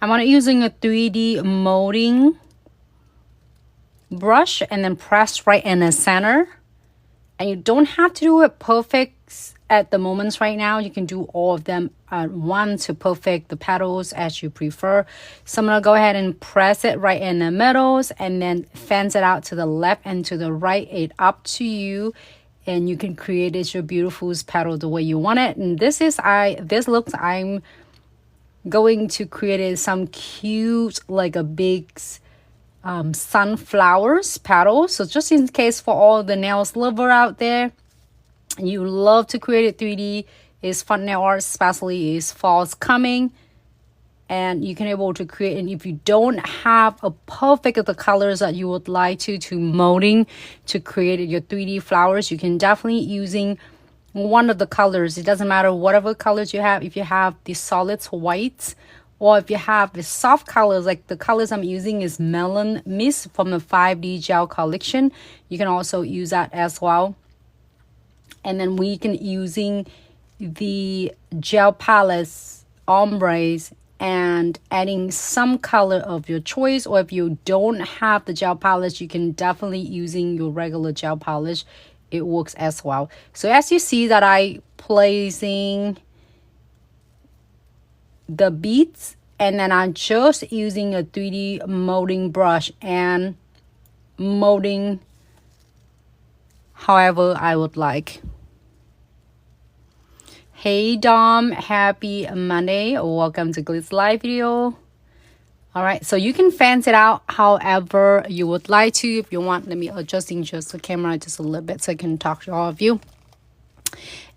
I'm going to using a 3D molding brush and then press right in the center. And you don't have to do it perfect at the moments right now. You can do all of them at once to perfect the petals as you prefer. So I'm going to go ahead and press it right in the middles and then fence it out to the left and to the right. It's up to you. And you can create your beautiful petal the way you want it. And this looks, I'm going to create some cute, like a big sunflowers petal. So just in case for all the nails lover out there, you love to create it 3D, is fun nail art, especially is fall's coming, and you can able to create. And if you don't have a perfect the colors that you would like to molding to create your 3D flowers, you can definitely using one of the colors. It doesn't matter whatever colors you have. If you have the solids whites, or if you have the soft colors, like the colors I'm using is Melon Mist from the 5D Gel collection. You can also use that as well. And then we can using the gel palettes, ombres, and adding some color of your choice. Or if you don't have the gel polish, you can definitely using your regular gel polish. It works as well. So as you see that I placing the beads, and then I'm just using a 3D molding brush and molding however I would like. Hey Dom, happy Monday. Welcome to Glitz live video. All right, so you can fence it out however you would like to. If you want, let me adjusting just the camera just a little bit so I can talk to all of you.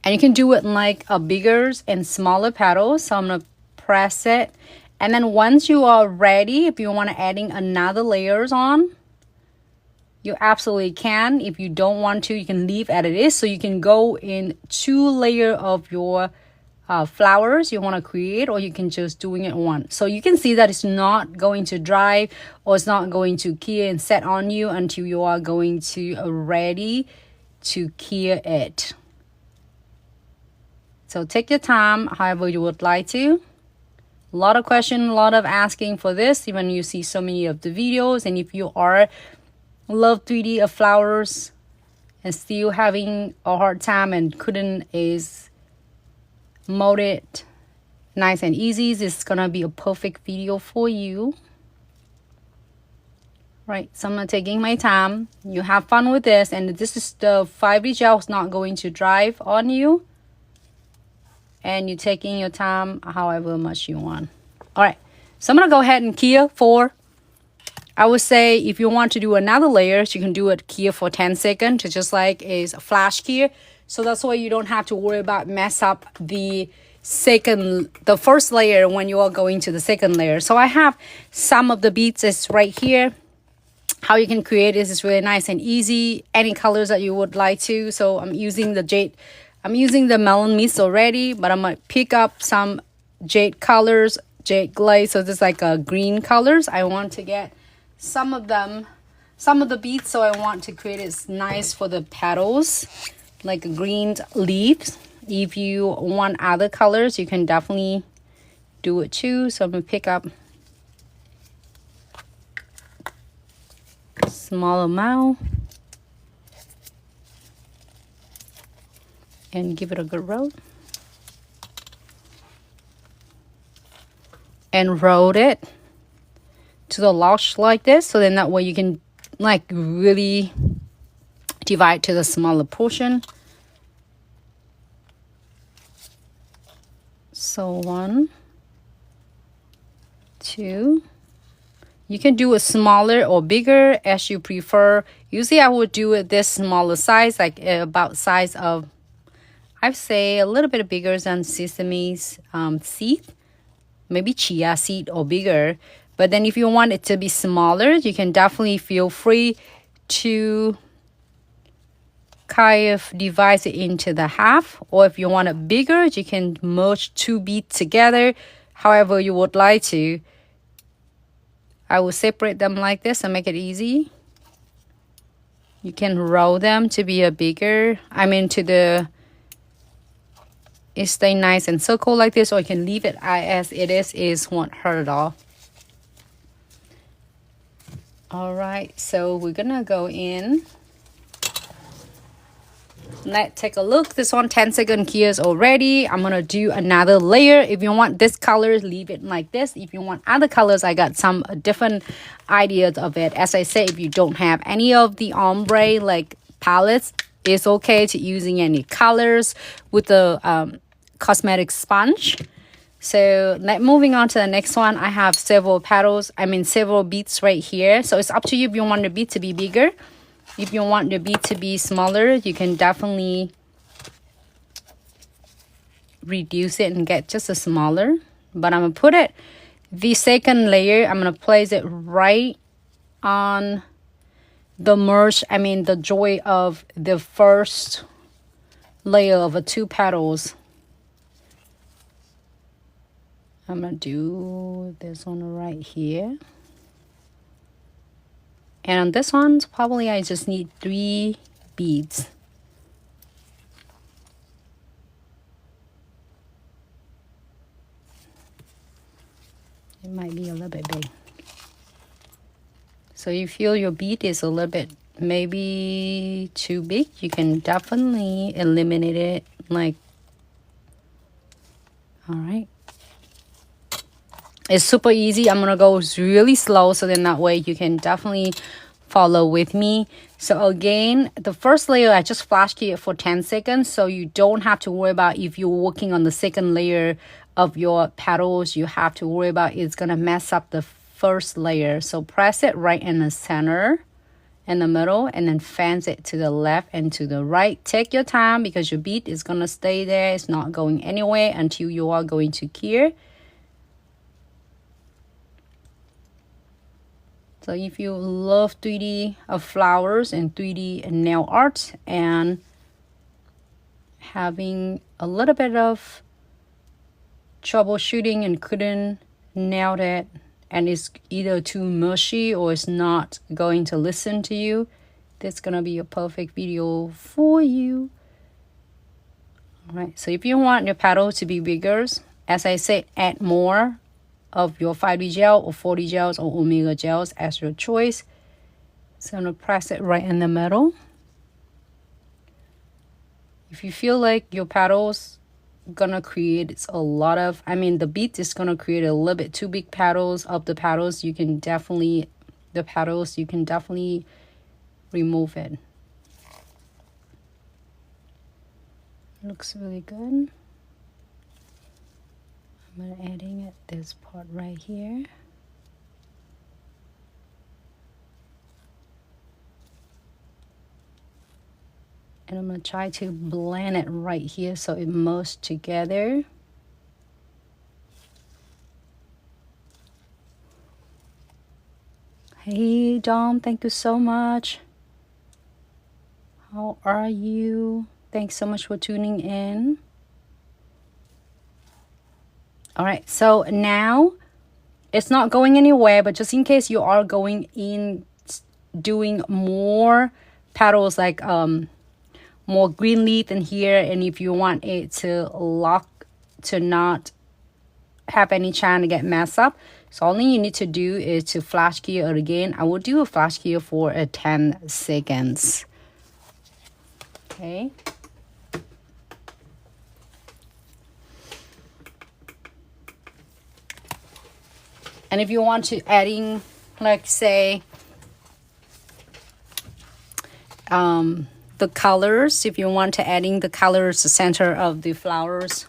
And you can do it in like a bigger and smaller petals. So I'm gonna press it, and then once you are ready, if you want to adding another layers on, you absolutely can. If you don't want to, you can leave as it is. So you can go in 2 layers of your flowers you want to create, or you can just doing it one. So you can see that it's not going to dry, or it's not going to cure and set on you until you are going to ready to cure it. So take your time however you would like to. A lot of question, a lot of asking for this, even you see so many of the videos. And if you are love 3D of flowers and still having a hard time and couldn't is mold it nice and easy, this is gonna be a perfect video for you. Right, so I'm not taking my time. You have fun with this, and this is the 5D gel is not going to drive on you, and you're taking your time however much you want. All right, so I'm gonna go ahead and cure for, I would say if you want to do another layer, you can do it cure for 10 seconds, just like is a flash cure. So that's why you don't have to worry about mess up the first layer when you are going to the second layer. So I have some of the beads is right here. How you can create this is really nice and easy. Any colors that you would like to. So I'm using the jade. I'm using the Melon Mist already, but I'm gonna pick up some jade colors, jade glaze. So this is like a green colors. I want to get some of them, some of the beads. So I want to create it nice for the petals, like green leaves. If you want other colors, you can definitely do it too. So I'm gonna pick up a small amount and give it a good roll. And roll it to the large like this, so then that way you can like really divide to the smaller portion. So 1, 2. You can do it smaller or bigger as you prefer. Usually I would do it this smaller size, like about size of, I'd say a little bit bigger than sesame seed, maybe chia seed or bigger. But then if you want it to be smaller, you can definitely feel free to kind of divide it into the half. Or if you want it bigger, you can merge 2 beads together, however you would like to. I will separate them like this and make it easy. You can roll them to be a bigger, it stay nice and circle like this, or you can leave it as it is won't hurt at all. All right, so we're gonna go in. Let's take a look. This one 10-second cures already. I'm gonna do another layer. If you want this color, leave it like this. If you want other colors, I got some different ideas of it. As I said, if you don't have any of the ombre like palettes, it's okay to using any colors with the cosmetic sponge. So moving on to the next one, I have several petals, several beads right here. So it's up to you if you want the bead to be bigger. If you want the bead to be smaller, you can definitely reduce it and get just a smaller. But I'm going to put it, the second layer, I'm going to place it right on the the joy of the first layer of the 2 petals. I'm going to do this one right here. And on this one, probably I just need 3 beads. It might be a little bit big. So you feel your bead is a little bit maybe too big, you can definitely eliminate it. All right. It's super easy. I'm gonna go really slow so then that way you can definitely follow with me. So again, the first layer I just flash key it for 10 seconds, so you don't have to worry about if you're working on the second layer of your petals, you have to worry about it's gonna mess up the first layer. So press it right in the center, in the middle, and then fans it to the left and to the right. Take your time because your bead is gonna stay there. It's not going anywhere until you are going to cure. So if you love 3D flowers and 3D nail art and having a little bit of troubleshooting and couldn't nail it, and it's either too mushy or it's not going to listen to you, that's gonna be a perfect video for you. All right, so if you want your petal to be bigger, as I said, add more of your 5D gel or 4D gels or omega gels as your choice. So I'm gonna press it right in the middle. If you feel like your petals gonna create a lot of, the bead is gonna create a little bit too big petals of the petals, you can definitely remove it. Looks really good. I'm adding it this part right here. And I'm going to try to blend it right here so it moves together. Hey Dom, thank you so much. How are you? Thanks so much for tuning in. All right, so now it's not going anywhere, but just in case you are going in doing more petals, like more green leaf in here, and if you want it to lock, to not have any chance to get messed up, so all you need to do is to flash key it again. I will do a flash key for 10 seconds. Okay. And if you want to adding, like say, the colors, if you want to adding the colors, the center of the flowers,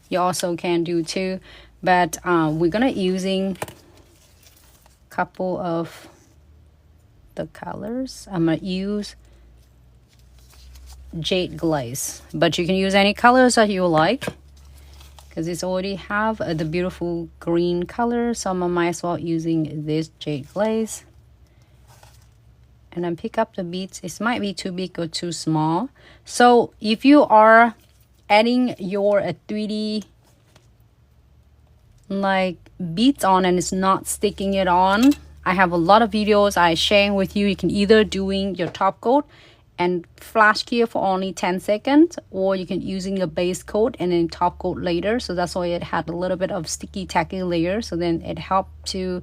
you also can do too. But we're gonna using a couple of the colors. I'm gonna use jade glaze, but you can use any colors that you like, because it's already have the beautiful green color, so I might as well using this jade glaze. And then pick up the beads. It might be too big or too small. So if you are adding your 3D like beads on and it's not sticking it on, I have a lot of videos I sharing with you. You can either doing your top coat and flash cure for only 10 seconds, or you can using the base coat and then top coat later. So that's why it had a little bit of sticky tacky layer, so then it helped to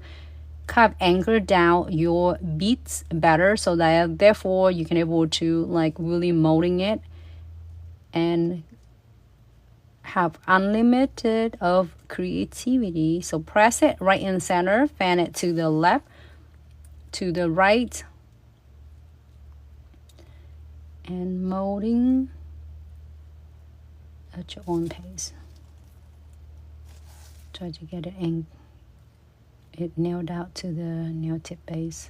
kind of anchor down your beads better, so that therefore you can able to like really molding it and have unlimited of creativity. So press it right in the center, fan it to the left, to the right, and molding at your own pace. Try to get it in, it nailed out to the nail tip base.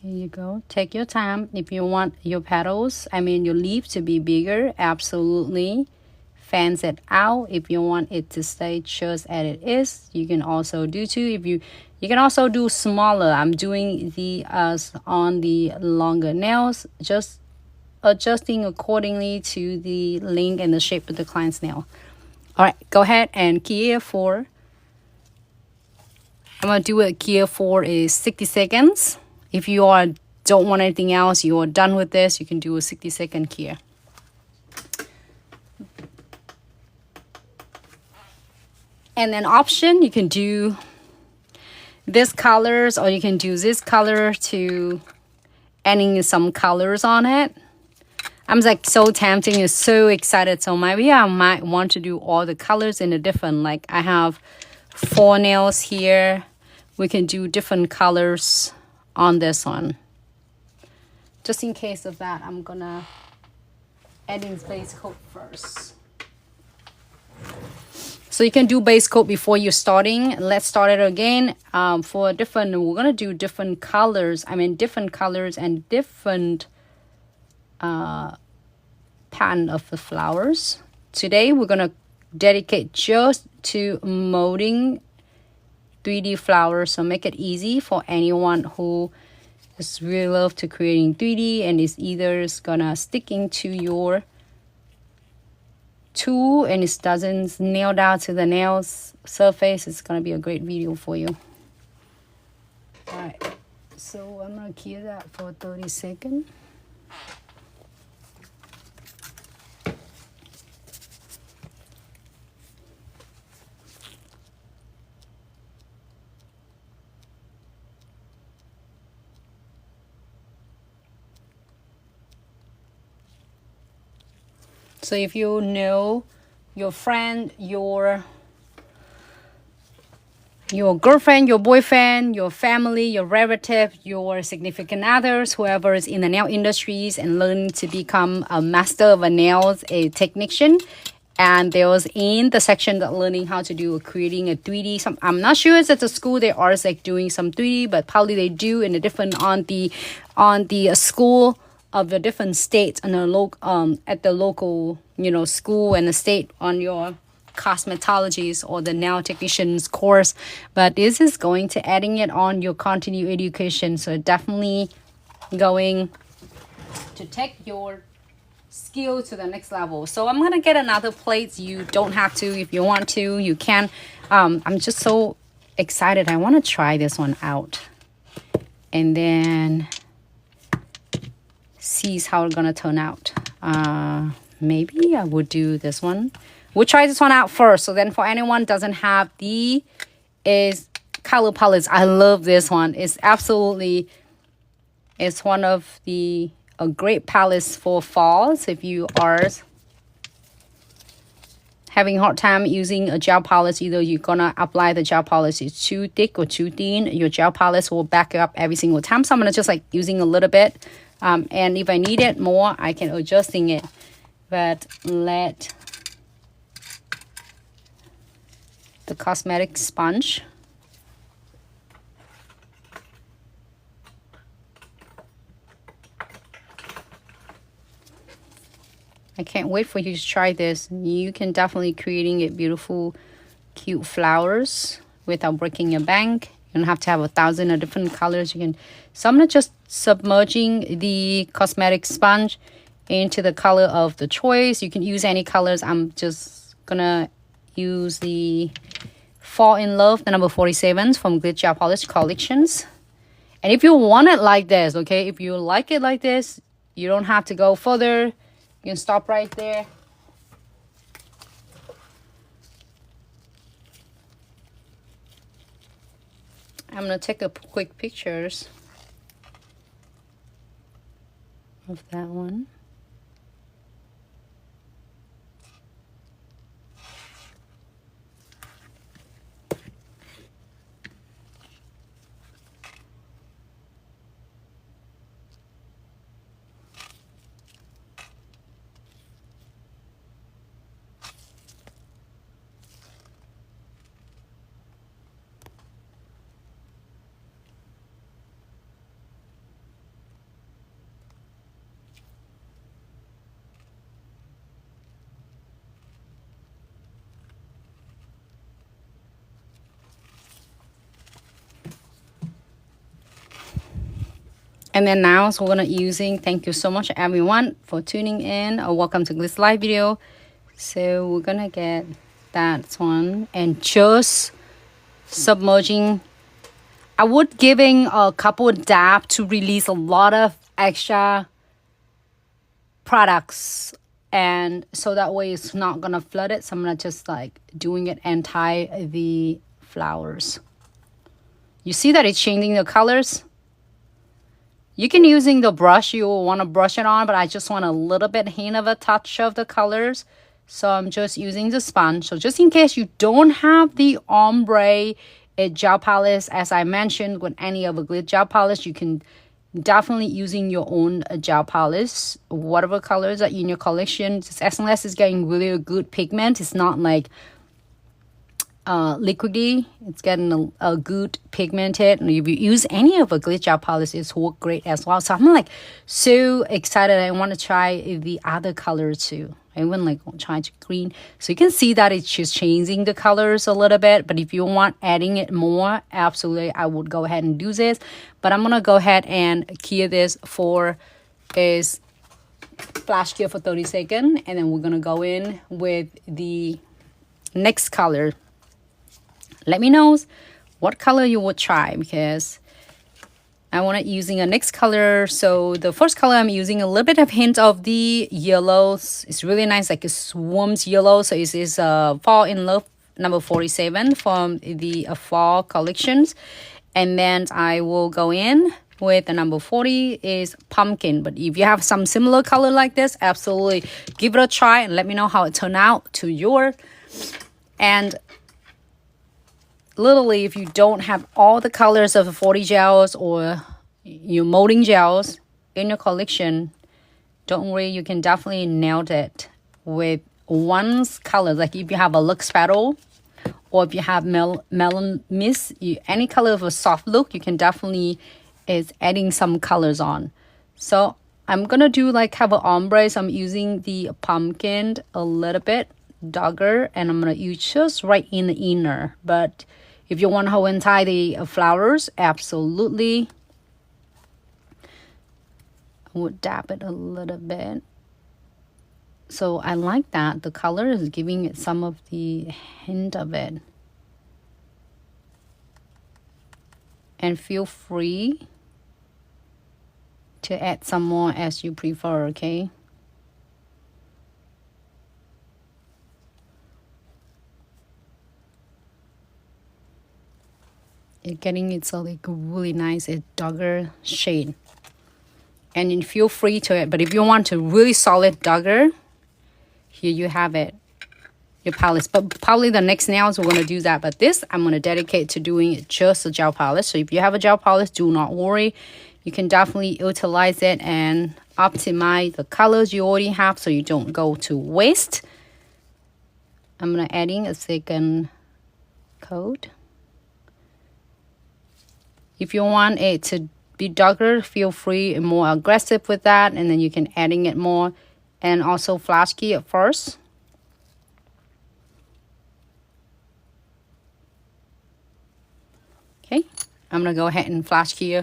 Here you go. Take your time. If you want your petals, I mean your leaf to be bigger, absolutely fans it out. If you want it to stay just as it is, you can also do too. If you can also do smaller. I'm doing the on the longer nails, just adjusting accordingly to the length and the shape of the client's nail. All right, go ahead and key for. I'm gonna do it. Key for is 60 seconds. If you don't want anything else, you are done with this, you can do a 60-second key. And then option, you can do this colors, or you can do this color to adding some colors on it. I'm like so tempting, it's so excited. So maybe I might want to do all the colors in a different, like I have 4 nails here. We can do different colors on this one. Just in case of that, I'm gonna add in base coat first. So you can do base coat before you're starting. Let's start it again. For different, we're gonna do different colors. I mean different colors and different pattern of the flowers. Today we're gonna dedicate just to molding 3D flowers, so make it easy for anyone who is really love to creating 3D and is either is gonna stick into your tool and it doesn't nail down to the nails surface. It's gonna be a great video for you. All right, so I'm gonna key that for 30 seconds. So if you know your friend, your girlfriend, your boyfriend, your family, your relative, your significant others, whoever is in the nail industries and learning to become a master of a nails, a technician, and there was in the section that learning how to do creating a 3D. I'm not sure if at the school they are like doing some 3D, but probably they do in a different on the school of the different states and the at the local school and the state on your cosmetologies or the nail technicians course. But this is going to adding it on your continuing education, so definitely going to take your skill to the next level. So I'm gonna get another plate. You don't have to. If you want to, you can. I'm just so excited. I want to try this one out and then see how it's gonna turn out. Maybe I would do this one. We'll try this one out first. So then for anyone doesn't have the color palettes, I love this one. It's absolutely, it's one of the great palettes for fall. So if you are having a hard time using a gel palette, either you're gonna apply the gel palette is too thick or too thin, your gel palette will back up every single time. So I'm gonna just like using a little bit. And if I need it more, I can adjusting it. But let the cosmetic sponge I can't wait for you to try this. You can definitely creating it beautiful, cute flowers without breaking your bank. You don't have to have 1,000 of different colors. You can. So I'm gonna just submerging the cosmetic sponge into the color of the choice. You can use any colors. I'm just gonna use the Fall in Love, the number 47 from Glitz Gel Polish collections. And if you want it like this, okay, if you like it like this, you don't have to go further. You can stop right there. I'm gonna take a quick pictures of that one. And then now, so we're gonna using, thank you so much everyone for tuning in, or welcome to Glitz live video. So we're gonna get that one and just submerging. I would giving a couple of dab to release a lot of extra products, and so that way it's not gonna flood it. So I'm gonna just like doing it and tie the flowers. You see that it's changing the colors? You can using the brush you want to brush it on, but I just want a little bit hint of a touch of the colors. So I'm just using the sponge. So just in case you don't have the ombre gel polish, as I mentioned, with any of a Glitz gel polish, you can definitely using your own gel polish, whatever colors are in your collection. Just as long as it's getting really a good pigment, it's not like liquidy, it's getting a good pigmented. And if you use any of a Glitz gel polish, it's work great as well. So I'm like so excited. I want to try the other color too. I even like trying to green, so you can see that it's just changing the colors a little bit. But if you want adding it more, absolutely I would go ahead and do this. But I'm gonna go ahead and cure this for is flash cure for 30 seconds, and then we're gonna go in with the next color. Let me know what color you would try, because I want it using a next color. So the first color I'm using a little bit of hint of the yellows. It's really nice, like a swarms yellow. So it is Fall in Love number 47 from the fall collections. And then I will go in with the number 40 is pumpkin. But if you have some similar color like this, absolutely give it a try and let me know how it turned out to yours. And literally, if you don't have all the colors of the 40 gels or your molding gels in your collection, don't worry, you can definitely nail it with one color. Like if you have a Lux Petal, or if you have Melon Mist, any color of a soft look, you can definitely is adding some colors on. So I'm gonna do like have an ombre. So I'm using the pumpkin a little bit darker, and I'm gonna use just right in the inner. But if you want to hold and tie the flowers, absolutely. I would dab it a little bit. So I like that. The color is giving it some of the hint of it. And feel free to add some more as you prefer, okay? It's getting it so like really nice, a darker shade. And then feel free to it. But if you want to really solid darker, here you have it, your palette. But probably the next nails we're going to do that. But this I'm going to dedicate to doing just a gel polish. So if you have a gel polish, do not worry. You can definitely utilize it and optimize the colors you already have so you don't go to waste. I'm going to adding a second coat. If you want it to be darker, feel free and more aggressive with that, and then you can adding it more. And also flash key at first. Okay, I'm gonna go ahead and flash key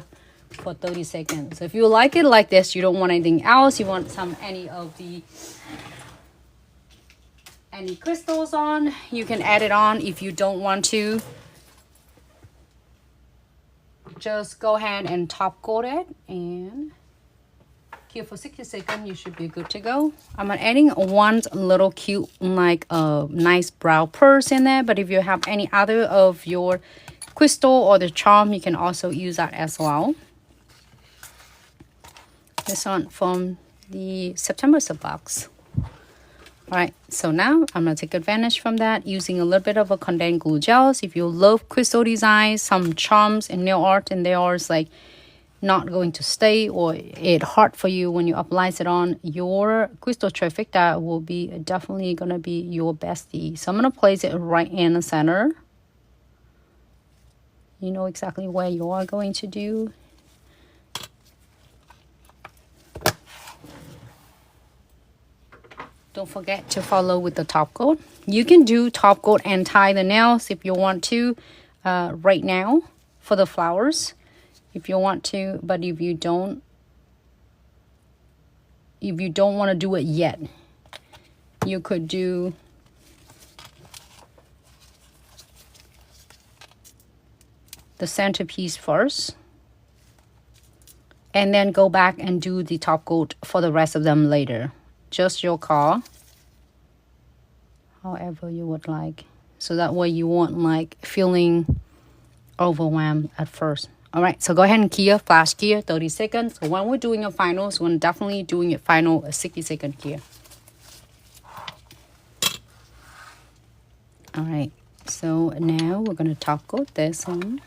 for 30 seconds. So if you like it like this, you don't want anything else, you want any crystals on, you can add it on. If you don't want to, just go ahead and top coat it and cure for 60 seconds. You should be good to go. I'm adding one little cute like a nice brow purse in there, but if you have any other of your crystal or the charm, you can also use that as well. This one from the September sub box. All right, so now I'm gonna take advantage from that using a little bit of a condensed glue gels. If you love crystal designs, some charms and nail art, and they are like not going to stay or it hard for you when you apply it on your crystal trifecta, will be definitely gonna be your bestie. So I'm gonna place it right in the center. You know exactly where you are going to do. Don't forget to follow with the top coat. You can do top coat and tie the nails if you want to right now for the flowers if you want to, but if you don't want to do it yet, you could do the centerpiece first and then go back and do the top coat for the rest of them later. Just your call, however you would like, so that way you won't like feeling overwhelmed at first. All right, so go ahead and cure, flash cure 30 seconds. So when we're doing your finals, we're definitely doing your final 60-second cure. All right, so now we're gonna top coat this one.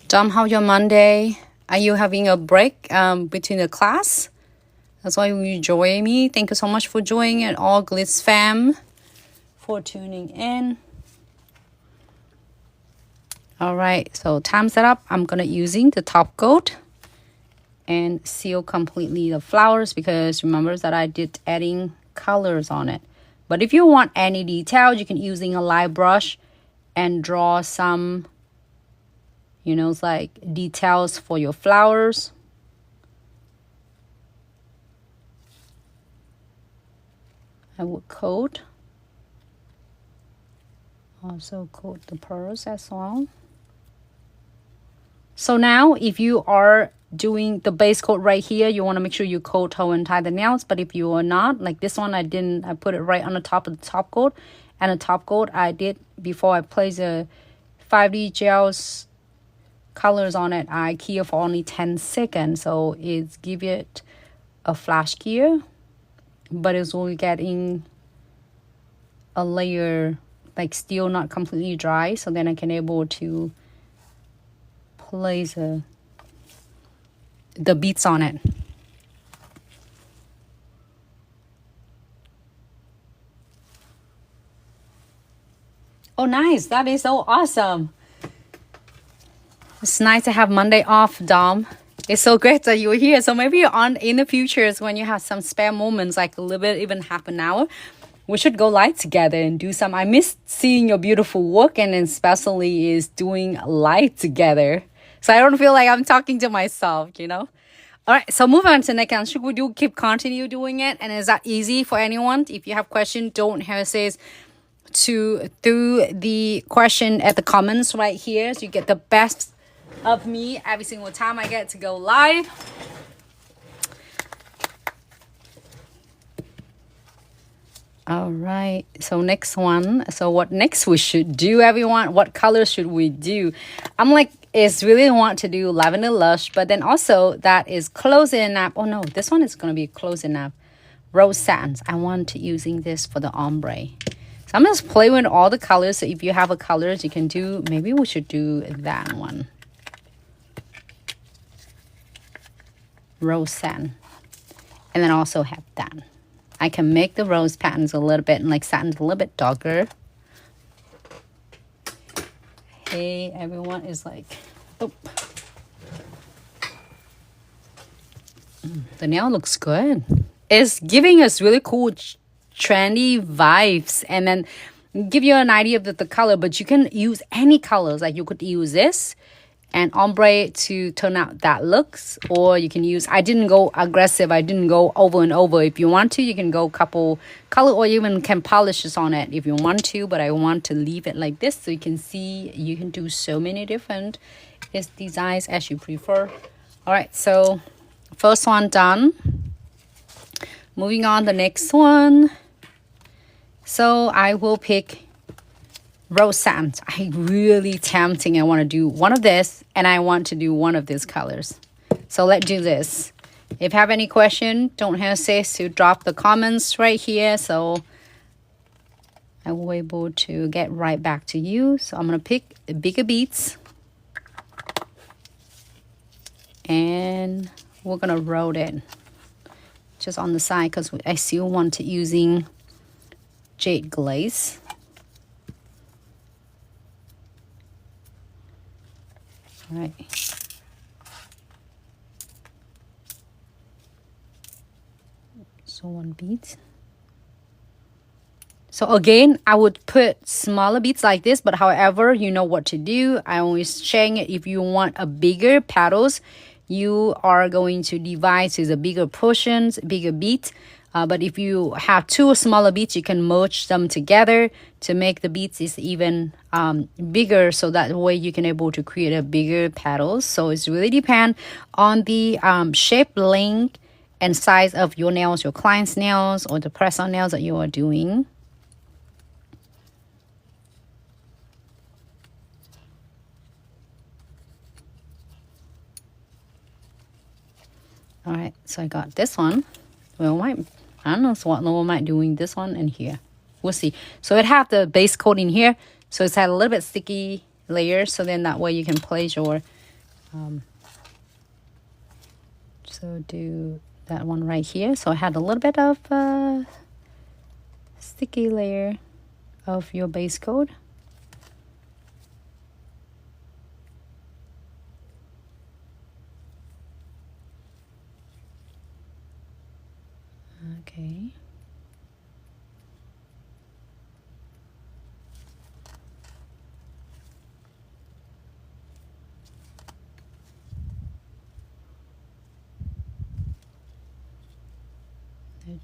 Dom, how your Monday? Are you having a break between the class? That's why you join me. Thank you so much for joining it, all Glitz fam, for tuning in. All right, so time setup. I'm gonna using the top coat and seal completely the flowers because remember that I did adding colors on it. But if you want any details, you can using a light brush and draw some, you know, it's like details for your flowers. I would coat. Also coat the pearls as well. So now if you are doing the base coat right here, you want to make sure you coat how and tie the nails. But if you are not, like this one, I put it right on the top of the top coat. And the top coat I did before I place the 5D gels colors on it, I cure for only 10 seconds, so it's give it a flash cure, but it's only getting a layer like still not completely dry, so then I can able to place the beads on it. Oh nice, that is so awesome. It's nice to have Monday off, Dom. It's so great that you're here. So maybe on in the future, when you have some spare moments, like a little bit, even half an hour, we should go live together and do some. I miss seeing your beautiful work, and especially is doing live together. So I don't feel like I'm talking to myself, you know. All right, so move on to the next one. Should we continue doing it? And is that easy for anyone? If you have questions, don't hesitate to do the question at the comments right here, so you get the best of me every single time I get to go live. All right, so next one. So what next we should do, everyone? What color should we do? I'm like, it's really want to do lavender lush, but then also that is closing up. Oh no, this one is gonna be closing up. Rose satins. I want to using this for the ombre. So I'm just playing with all the colors. So if you have a colors, you can do. Maybe we should do that one. Rose satin, and then also have that. I can make the rose patterns a little bit and like satins a little bit darker. Hey, everyone is like, oh, the nail looks good. It's giving us really cool, trendy vibes, and then give you an idea of the color. But you can use any colors. Like you could use this. and ombre to turn out that looks. Or you can use, I didn't go aggressive, I didn't go over and over. If you want to, you can go couple color, or even can polishes on it if you want to, but I want to leave it like this so you can see you can do so many different designs as you prefer. All right, so first one done. Moving on the next one. So I will pick rose satin. I really tempting. I want to do one of this, and I want to do one of these colors. So let's do this. If you have any question, don't hesitate to drop the comments right here, so I will be able to get right back to you. So I'm gonna pick the bigger beads, and we're gonna roll it just on the side because I still want to using jade glaze. All right. So one bead. So again, I would put smaller beads like this, but however, you know what to do. I always sharing it. If you want a bigger petals, you are going to divide to the bigger portions, bigger beads. But if you have two smaller beads, you can merge them together to make the beads is even bigger, so that way you can able to create a bigger petals. So it's really depend on the shape, length, and size of your nails, your client's nails, or the press-on nails that you are doing. All right, so I got this one. Well, I don't know what I might doing this one and here. We'll see. So it have the base coat in here, so it's had a little bit sticky layer. So then that way you can place your. So do that one right here. So I had a little bit of sticky layer of your base coat. Okay.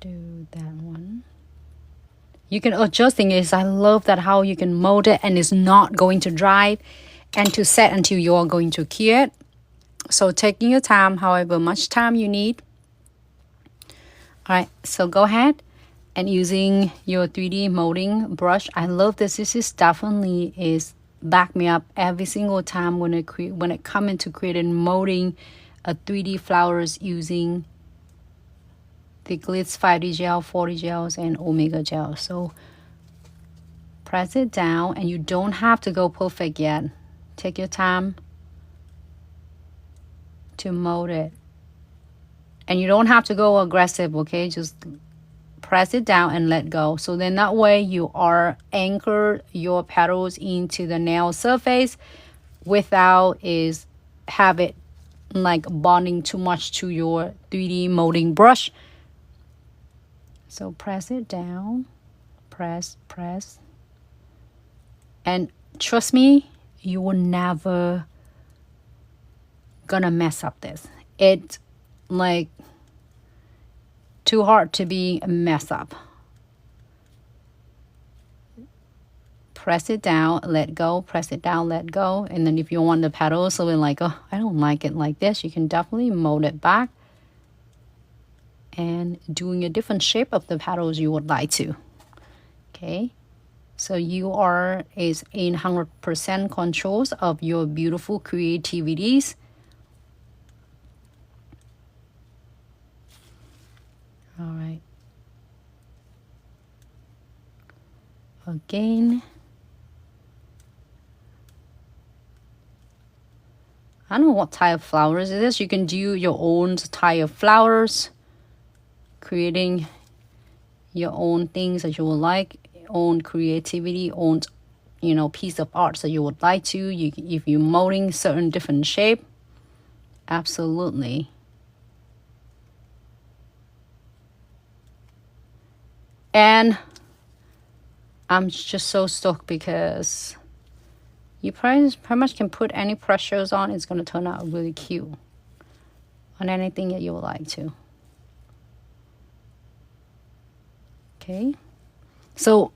Do that one. You can adjusting is I love that how you can mold it and it's not going to dry and to set until you're going to cure it. So taking your time, however much time you need. All right, so go ahead and using your 3D molding brush. I love this. This is definitely is back me up every single time when it come into creating molding a 3D flowers using the Glitz 5D gel, 40 gels, and Omega gel. So press it down, and you don't have to go perfect yet. Take your time to mold it. And you don't have to go aggressive, okay? Just press it down and let go. So then that way you are anchored your petals into the nail surface without have it like bonding too much to your 3D molding brush. So press it down, press. And trust me, you will never gonna mess up this. It's like too hard to be a mess up. Press it down, let go, press it down, let go. And then if you want the petals, so like, oh, I don't like it like this, you can definitely mold it back and doing a different shape of the petals you would like to. Okay, so you is in 100% controls of your beautiful creativities. All right, again, I don't know what type of flowers it is. You can do your own type of flowers, creating your own things that you would like, own creativity, own, you know, piece of art that you would like to. If you're molding certain different shape, absolutely. And I'm just so stoked because You pretty much can put any pressures on. It's going to turn out really cute on anything that you would like to. Okay, so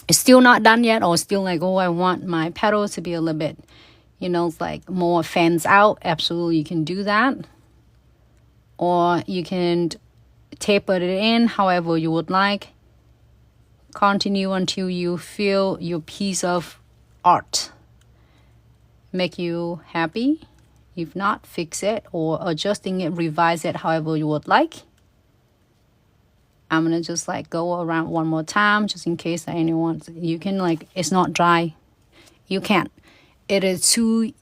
it's still not done yet, or still like, oh, I want my petals to be a little bit, you know, like more fans out. Absolutely, you can do that. Or you can taper it in however you would like. Continue until you feel your piece of art make you happy. If not, fix it, or adjusting it, revise it however you would like. I'm gonna just like go around one more time just in case that anyone, you can like, it's not dry, you can't, it is too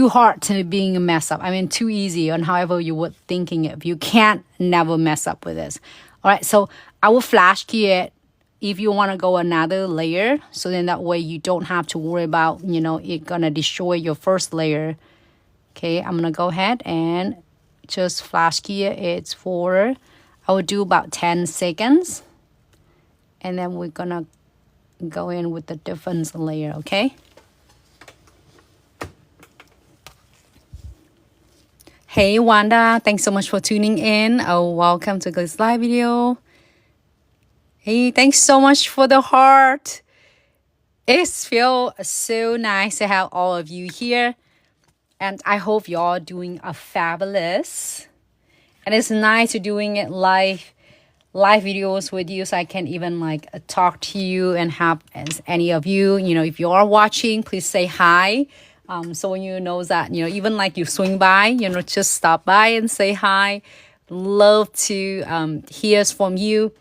hard to being a mess up. I mean, too easy on however you were thinking it. You can't never mess up with this. All right, so I will flash key it if you want to go another layer, so then that way you don't have to worry about, you know, it gonna destroy your first layer. Okay, I'm gonna go ahead and just flash key it. It's for, I will do about 10 seconds, and then we're gonna go in with the different layer. Okay. Hey Wanda, thanks so much for tuning in. Oh, welcome to Glitz live video. Hey, thanks so much for the heart. It feels so nice to have all of you here, and I hope y'all doing a fabulous. And it's nice to doing it live videos with you, so I can even like talk to you and have as any of you, you know, if you are watching, please say hi. So when you know that, you know, even like you swing by, you know, just stop by and say hi. Love to hear from you.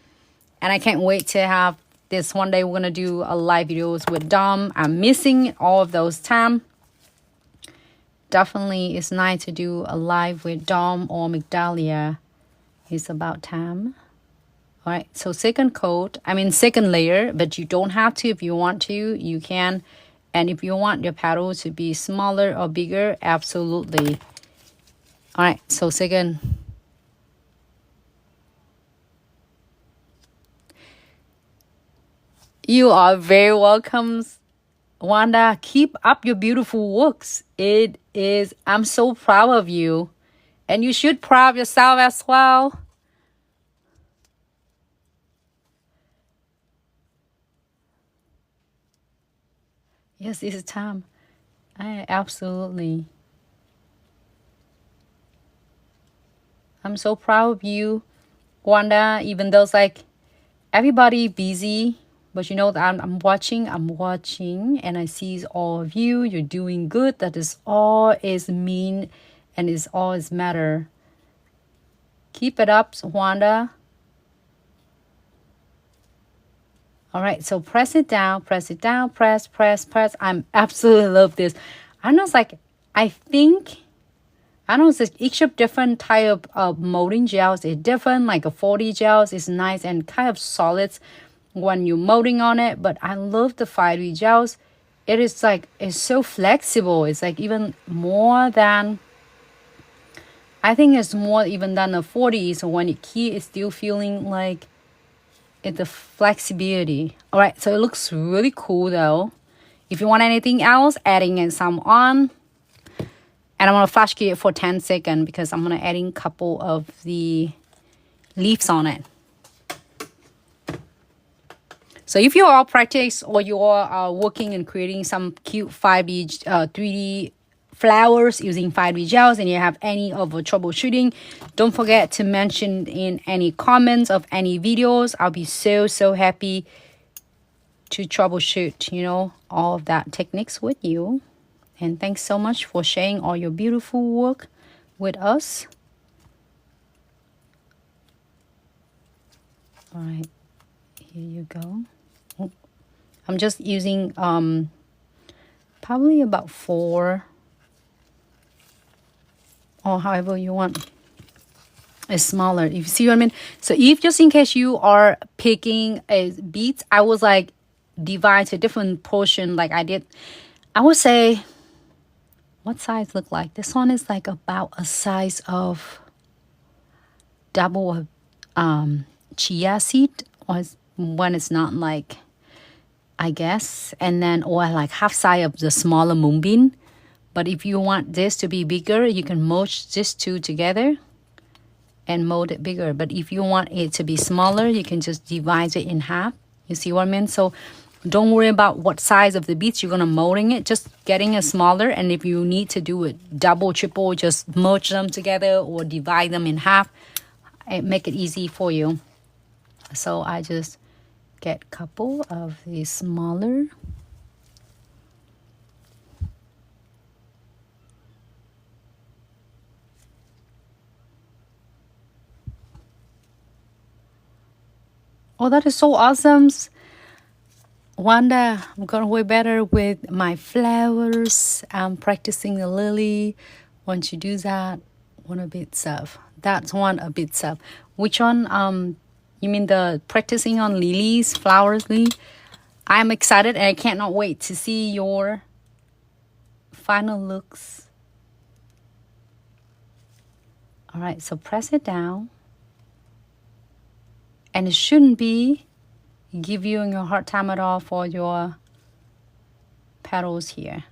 And I can't wait to have this one day. We're going to do a live videos with Dom. I'm missing all of those time. Definitely it's nice to do a live with Dom or Migdalia. It's about time. All right, so second coat, I mean second layer, but you don't have to. If you want to, you can. And if you want your paddle to be smaller or bigger, absolutely. All right, so second. You are very welcome, Wanda. Keep up your beautiful works. It is, I'm so proud of you. And you should proud of yourself as well. Yes, this is time. Absolutely. I'm so proud of you, Wanda, even though it's like everybody busy, but you know that I'm watching, and I see all of you. You're doing good. That is all is mean and is all is matter. Keep it up, Wanda. All right, so press it down, press, press. I'm absolutely love this. I know it's like, I think, I don't know, it's like each of different type of molding gels is different. Like a 40 gels is nice and kind of solids when you're molding on it. But I love the 5D gels. It is like, it's so flexible. It's like even more than, I think it's more even than the 40. So when you key, it's still feeling like, it's the flexibility. All right, so it looks really cool though. If you want anything else, adding in some on, and I'm gonna flash key it for 10 seconds because I'm gonna add in a couple of the leaves on it. So if you all practice or you are working and creating some cute 5D 3D flowers using 5D gels and you have any of a troubleshooting, don't forget to mention in any comments of any videos. I'll be so happy to troubleshoot, you know, all of that techniques with you. And thanks so much for sharing all your beautiful work with us. All right, here you go. I'm just using probably about 4 or however you want. It's smaller, if you see what I mean. So if just in case you are picking a beads, I was like divide to different portion like I did. I would say, what size look like? This one is like about a size of double of chia seed, or when it's not like I guess, and then or like half size of the smaller moonbeam. But if you want this to be bigger, you can merge these two together and mold it bigger. But if you want it to be smaller, you can just divide it in half. You see what I mean? So don't worry about what size of the beads you're gonna molding it, just getting it smaller. And if you need to do it double, triple, just merge them together or divide them in half and make it easy for you. So I just get a couple of these smaller. Oh, that is so awesome. Wanda, I'm gonna way better with my flowers. I'm practicing the lily. Once you do that, one a bit of. That's one a bit of. Which one? You mean the practicing on lilies, flowers, lily? I'm excited and I cannot wait to see your final looks. All right, so press it down. And it shouldn't be give you a hard time at all for your petals here.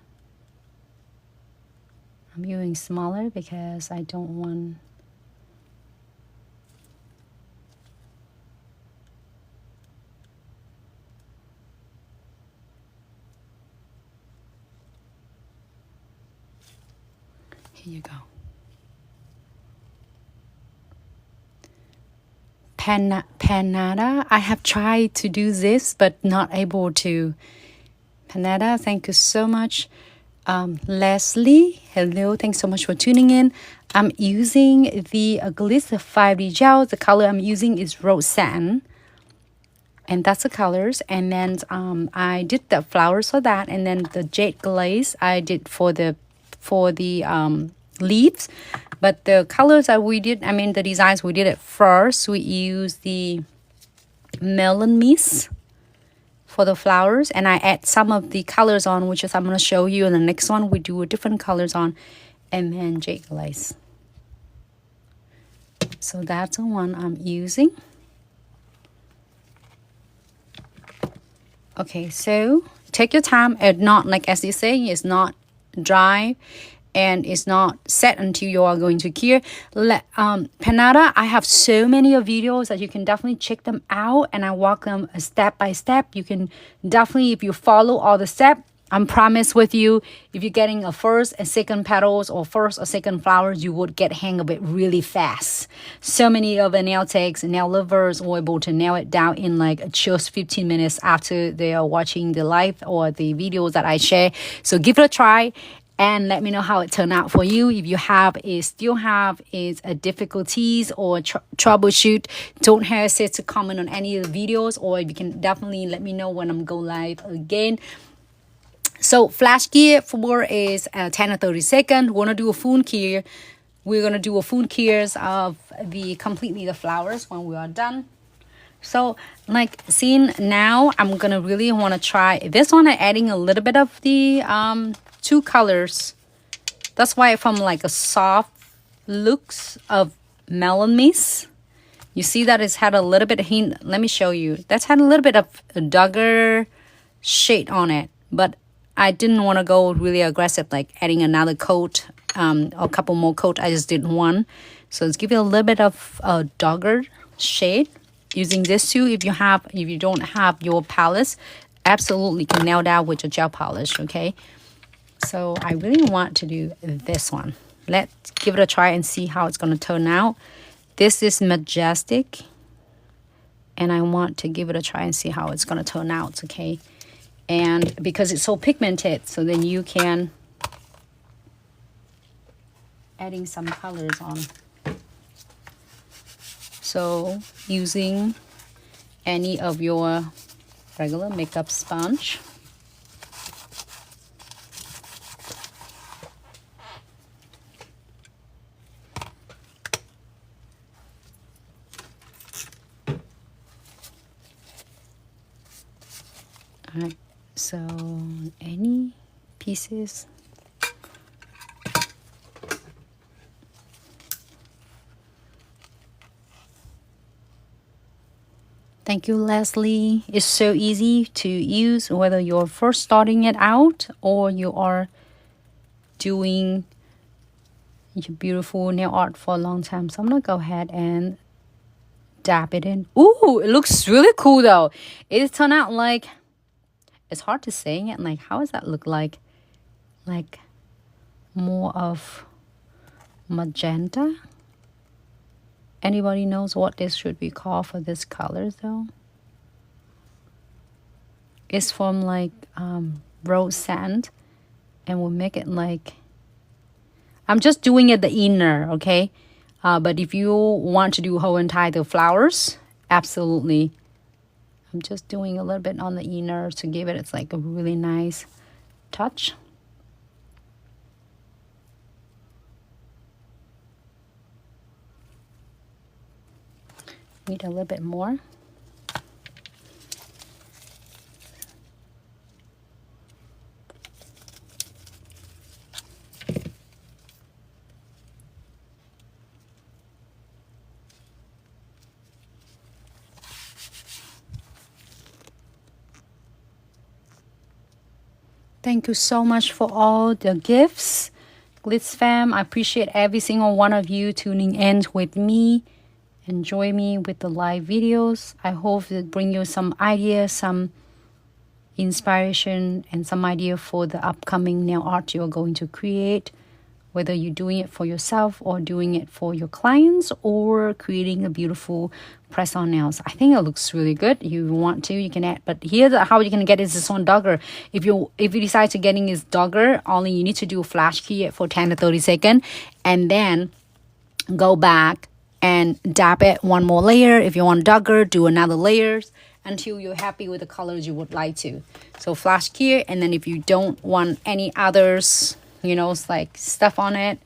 I'm using smaller because I don't want. Here you go. Panada. I have tried to do this, but not able to. Panada, thank you so much. Leslie, hello. Thanks so much for tuning in. I'm using the Glitz 5D gel. The color I'm using is Rose Satin. And that's the colors. And then I did the flowers for that. And then the jade glaze I did for the leaves. But the colors that we did, I mean the designs we did at first, we used the melon mist for the flowers, and I add some of the colors on, which is I'm going to show you in the next one. We do different colors on, and then jade glaze. So that's the one I'm using. Okay, so take your time, and not like as they say, it's not dry and it's not set until you are going to cure. Panada, I have so many videos that you can definitely check them out, and I walk them step by step. You can definitely, if you follow all the steps, I'm promise with you, if you're getting a first and second petals or first or second flowers, you would get hang of it really fast. So many of the nail techs and nail lovers are able to nail it down in like just 15 minutes after they are watching the live or the videos that I share. So give it a try and let me know how it turned out for you. If you still have difficulties or troubleshoot, don't hesitate to comment on any of the videos, or you can definitely let me know when I'm go live again. So flash gear for is 10 or 30 seconds. We're gonna do a full cure. We're gonna do a full cures of completely the flowers when we are done. So like seeing now, I'm gonna really want to try this one. I'm adding a little bit of the two colors. That's why from like a soft looks of melon mist. You see that it's had a little bit of hint. Let me show you. That's had a little bit of a darker shade on it, but I didn't want to go really aggressive, like adding another coat, a couple more coat. I just did one. So let's give you a little bit of a darker shade. Using this too, if you don't have your palettes, absolutely can nail down with your gel polish, okay? So I really want to do this one. Let's give it a try and see how it's going to turn out. This is Majestic, and I want to give it a try and see how it's going to turn out, okay? And because it's so pigmented, so then you can adding some colors on. So using any of your regular makeup sponge. All right, so any pieces. Thank you, Leslie. It's so easy to use whether you're first starting it out or you are doing your beautiful nail art for a long time. So I'm gonna go ahead and dab it in. Ooh, it looks really cool though. It turned out like, it's hard to say it. Like, how does that look like? Like more of magenta. Anybody knows what this should be called for this color though? It's from like rose sand, and we'll make it like, I'm just doing it the inner, okay? But if you want to do whole entire flowers, absolutely. I'm just doing a little bit on the inner to give it, it's like a really nice touch. Need a little bit more. Thank you so much for all the gifts, Glitz fam. I appreciate every single one of you tuning in with me. Enjoy me with the live videos. I hope it bring you some ideas, some inspiration, and some idea for the upcoming nail art you're going to create. Whether you're doing it for yourself or doing it for your clients or creating a beautiful press-on nails. I think it looks really good. You want to, you can add. But here's how you can get is this one dogger. If you decide to getting this dogger, only you need to do a flash key it for 10 to 30 seconds, and then go back and dab it one more layer. If you want dogger, do another layers until you're happy with the colors you would like to. So flash key, and then if you don't want any others, you know, it's like stuff on it,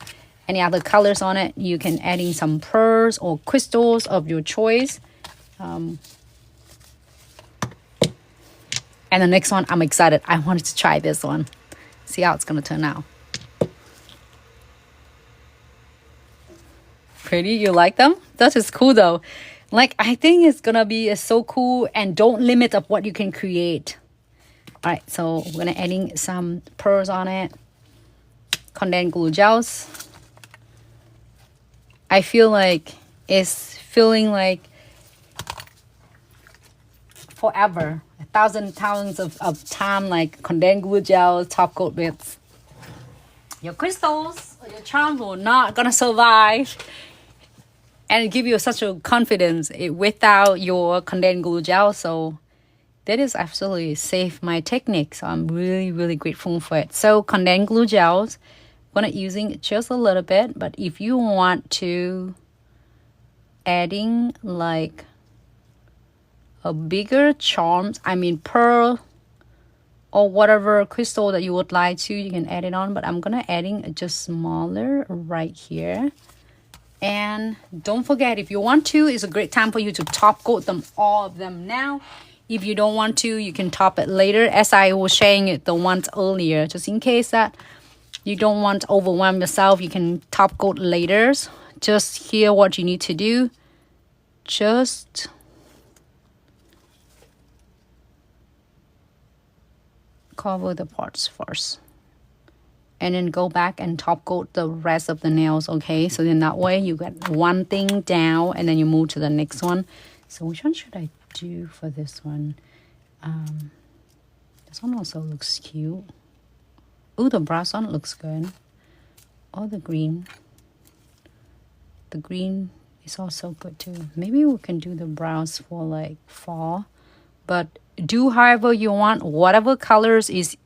any other colors on it, you can add in some pearls or crystals of your choice. And the next one, I'm excited. I wanted to try this one. See how it's gonna turn out. Pretty, you like them? That is cool though. Like, I think it's gonna be so cool, and don't limit of what you can create. All right, so we're gonna add in some pearls on it. Condensed glue gels. I feel like it's feeling like forever, 1,000 tons of time, like condensed glue gel top coat with your crystals or your charms will not gonna survive and give you such a confidence without your condensed glue gel. So that is absolutely saved my technique. So I'm really grateful for it. So condensed glue gels, I'm gonna using just a little bit, but if you want to adding like a bigger charms, I mean pearl or whatever crystal that you would like to, you can add it on, but I'm gonna adding just smaller right here. And don't forget, if you want to, it's a great time for you to top coat them, all of them now. If you don't want to, you can top it later, as I was sharing it the ones earlier, just in case that you don't want to overwhelm yourself, you can top coat later. Just here what you need to do. Just cover the parts first. And then go back and top coat the rest of the nails, okay? So then that way you get one thing down and then you move to the next one. So which one should I do for this one? This one also looks cute. Oh, the brass one looks good. Or the green. The green is also good too. Maybe we can do the browns for like fall. But do however you want. Whatever colors is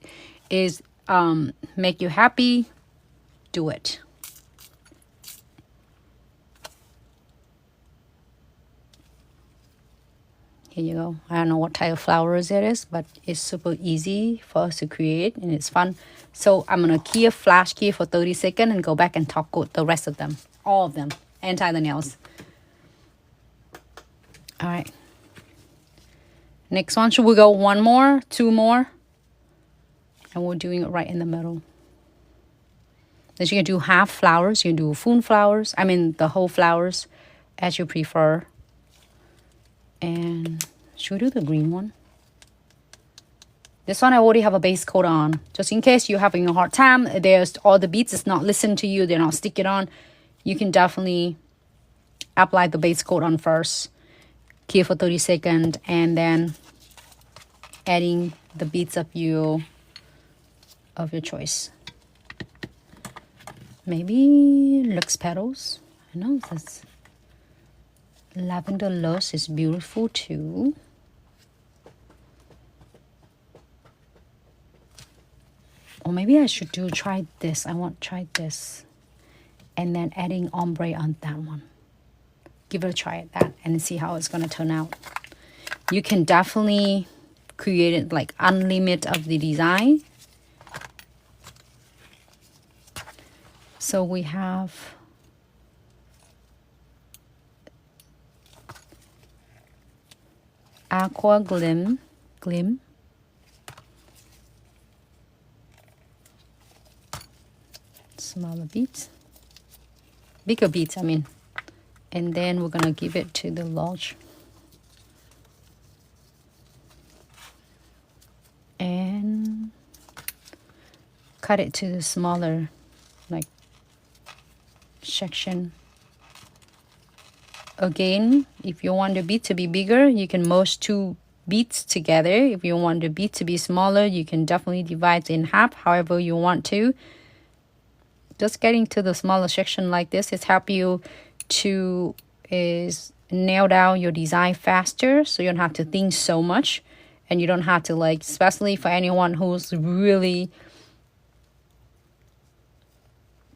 make you happy, do it. Here you go. I don't know what type of flowers it is, but it's super easy for us to create and it's fun. So I'm gonna key a flash key for 30 seconds and go back and top coat the rest of them, all of them, entire the nails. All right. Next one, should we go one more, two more? And we're doing it right in the middle. Then you can do half flowers, you can do full flowers, I mean the whole flowers as you prefer. And Should we do the green one? This one I already have a base coat on. Just in case you're having a hard time, there's all the beads is not listening to you, they're not sticking on. You can definitely apply the base coat on first. Keep for 30 seconds and then adding the beads of your choice. Maybe Luxe Petals. I know this Lavender Lush is beautiful too. Or maybe I should try this. I want to try this. And then adding ombre on that one. Give it a try at that and see how it's going to turn out. You can definitely create it like unlimited of the design. So we have Aqua Glim. Smaller beads. Bigger beads, I mean. And then we're gonna give it to the large. And cut it to the smaller, like, section. Again, if you want the bead to be bigger, you can merge two beads together. If you want the bead to be smaller, you can definitely divide in half, however you want to. Just getting to the smaller section like this is help you to nail down your design faster, so you don't have to think so much, and you don't have to, like, especially for anyone who's really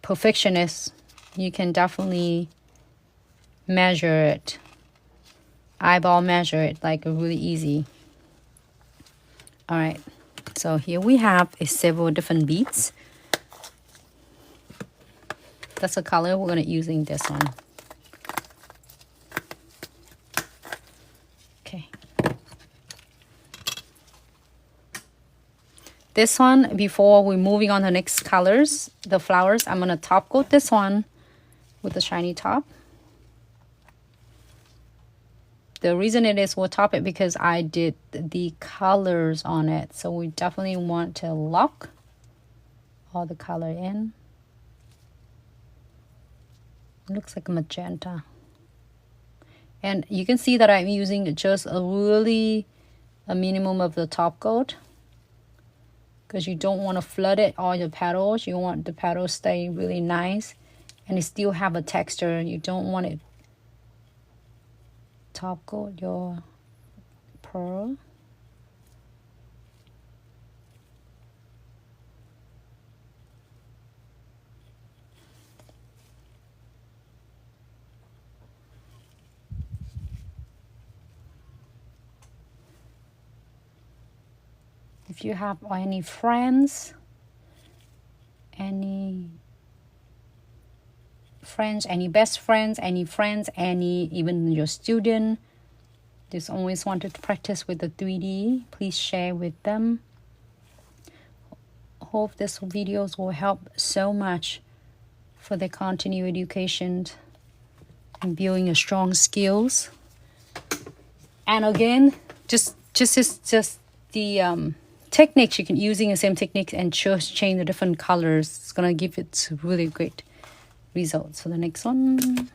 perfectionist, you can definitely measure it, eyeball measure it, like, really easy. All right, so here we have several different beads. That's the color we're gonna using this one. Okay. This one, before we're moving on to the next colors, the flowers, I'm gonna top coat this one with the shiny top. The reason it is we'll top it because I did the colors on it. So we definitely want to lock all the color in. It looks like magenta. And you can see that I'm using just a minimum of the top coat, because you don't want to flood it all your petals. You want the petals stay really nice and it still have a texture. You don't want it top coat your pearl. If you have any friends, any best friends, any even your student, just always wanted to practice with the 3D, please share with them. Hope this videos will help so much for the continued education and building your strong skills. And again, just the techniques you can using the same technique and just change the different colors. It's gonna give it really great results for the next one.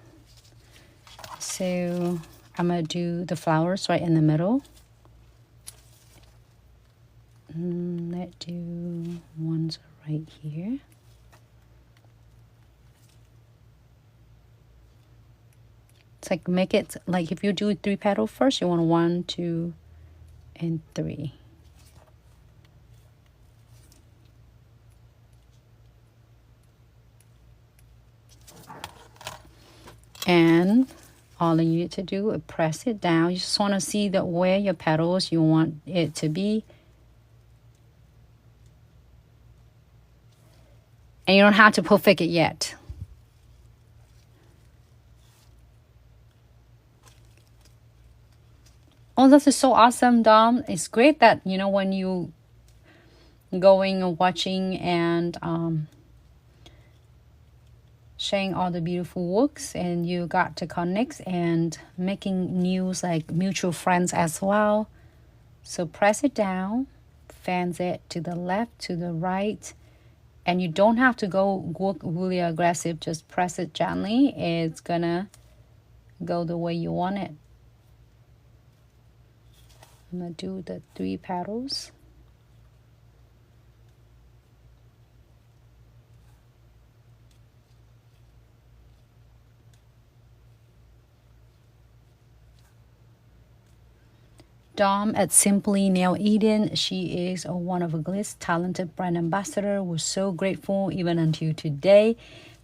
So I'm gonna do the flowers right in the middle. Let's do ones right here. It's like, make it like if you do 3 petals first, you want 1, 2, and 3. And all you need to do is press it down. You just want to see that where your petals you want it to be. And you don't have to perfect it yet. Oh, this is so awesome, Dom. It's great that, you know, when you going and watching and sharing all the beautiful works, and you got to connect and making news like mutual friends as well. So press it down, fans it to the left, to the right, and you don't have to go work really aggressive. Just press it gently. It's gonna go the way you want it. I'm gonna do the 3 petals. Dom at Simply Nail Eden. She is one of a Glitz talented brand ambassador. We're so grateful even until today.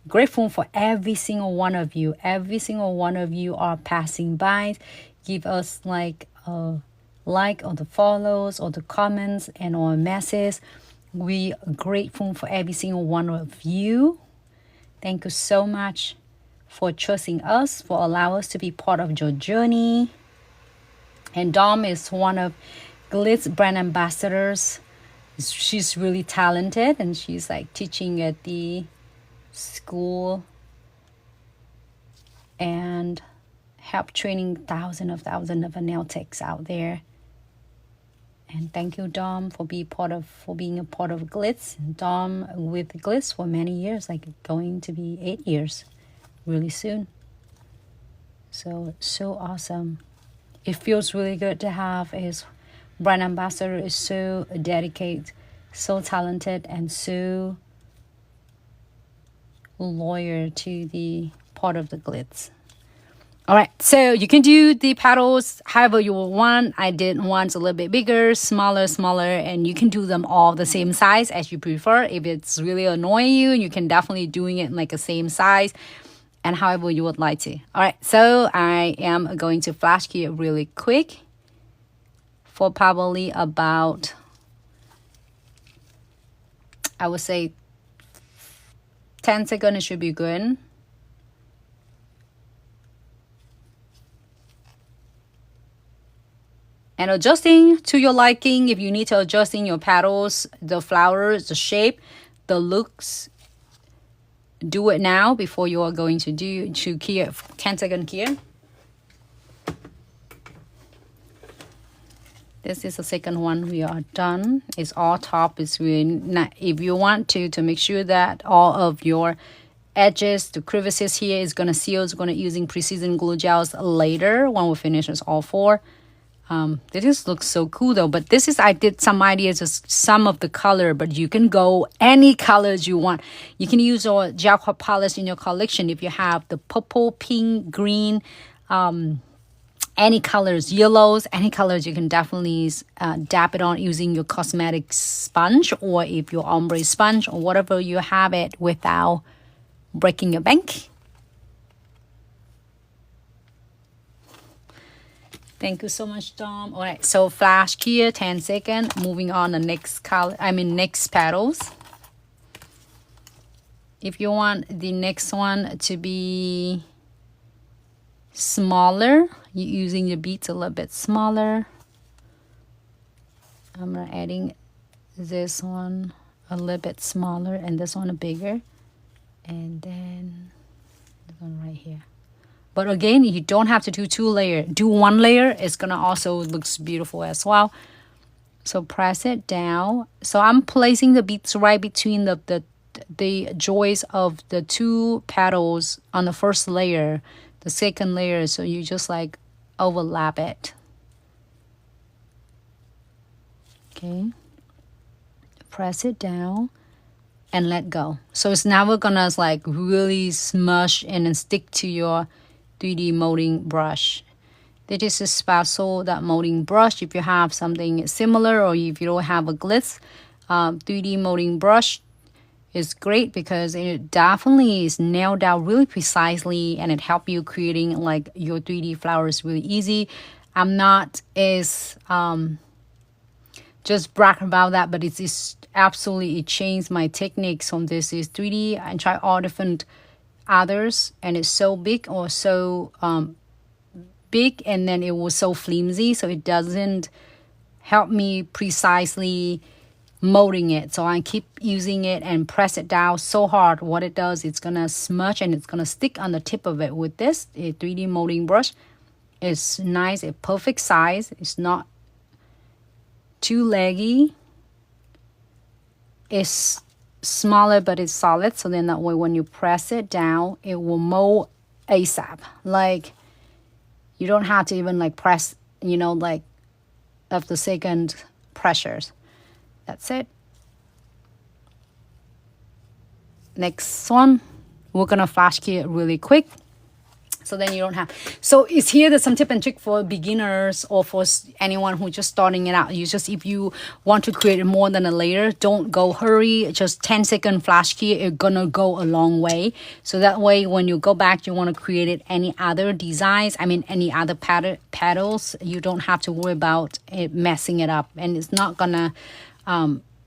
Grateful for every single one of you. Every single one of you are passing by. Give us like a like or the follows or the comments and or messages. We are grateful for every single one of you. Thank you so much for choosing us, for allowing us to be part of your journey. And Dom is one of Glitz brand ambassadors. She's really talented, and she's like teaching at the school and help training thousands of nail techs out there. And thank you, Dom, for being a part of Glitz. Dom with Glitz for many years, like going to be 8 years really soon. So awesome. It feels really good to have his brand ambassador is so dedicated, so talented, and so loyal to the part of the Glitz. All right, so you can do the petals however you want. I did ones a little bit bigger, smaller, and you can do them all the same size as you prefer. If it's really annoying you, you can definitely doing it in like the same size and however you would like to. All right, so I am going to flash key it really quick for probably about, I would say 10 seconds. It should be good. And adjusting to your liking. If you need to adjusting your petals, the flowers, the shape, the looks, do it now before you are going to do to key 10 second key. This is the second one. We are done. It's all top. It's really not, if you want to make sure that all of your edges, the crevices here is gonna seal. It's gonna using precision glue gels later when we finish this all 4. This just looks so cool though, but this is, I did some ideas of some of the color, but you can go any colors you want. You can use your gel polish in your collection if you have the purple, pink, green, any colors, yellows, any colors. You can definitely dab it on using your cosmetic sponge, or if your ombre sponge or whatever you have it without breaking your bank. Thank you so much, Dom. All right, so flash here, 10 seconds. Moving on the next color, next petals. If you want the next one to be smaller, you're using the beads a little bit smaller. I'm adding this one a little bit smaller and this one bigger. And then this one right here. But again, you don't have to do 2 layers. Do 1 layer. It's going to also looks beautiful as well. So press it down. So I'm placing the beads right between the joints of the 2 petals on the first layer, the second layer. So you just like overlap it. Okay. Press it down and let go. So it's never gonna like really smush and then stick to your 3D molding brush. This is a special that molding brush. If you have something similar, or if you don't have a Glitz 3D molding brush, is great because it definitely is nailed down really precisely, and it helps you creating like your 3D flowers really easy. I'm not as just brag about that, but it's absolutely, it changed my techniques on this is 3D. I try all different others, and it's so big or so big, and then it was so flimsy, so it doesn't help me precisely molding it. So I keep using it and press it down so hard. What it does, it's gonna smudge and it's gonna stick on the tip of it. With this 3D molding brush, it's nice, a perfect size. It's not too leggy. It's smaller but it's solid, so then that way when you press it down, it will mold ASAP. Like you don't have to even like press, you know, like of the second pressures. That's it. Next one, we're gonna flash key it really quick, so then you don't have. So it's here there's some tip and trick for beginners or for anyone who's just starting it out. You just, if you want to create more than a layer, don't go hurry. Just 10-second flash key, it's gonna go a long way. So that way when you go back, you want to create it any other designs, I mean any other petals, you don't have to worry about it messing it up, and it's not gonna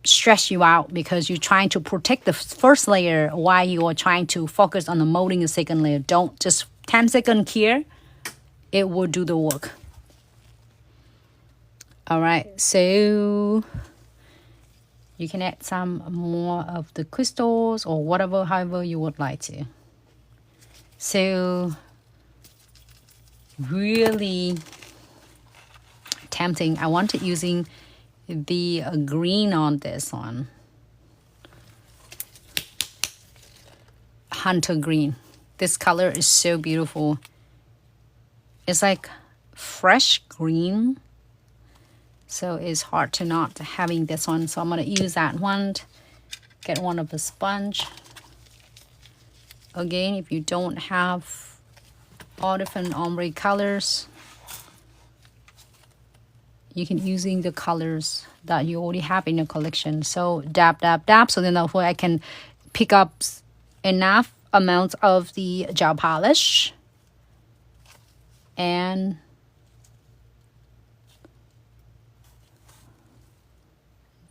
stress you out because you're trying to protect the first layer while you are trying to focus on the molding the second layer. Don't just 10-second here, it will do the work. All right, so you can add some more of the crystals or whatever, however you would like to. So really tempting. I wanted using the green on this one, hunter green. This color is so beautiful. It's like fresh green, so it's hard to not having this one. So I'm gonna use that one. Get one of the sponge. Again, if you don't have all different ombre colors, you can using the colors that you already have in your collection. So dab, dab, dab. So then that way I can pick up enough amount of the gel polish and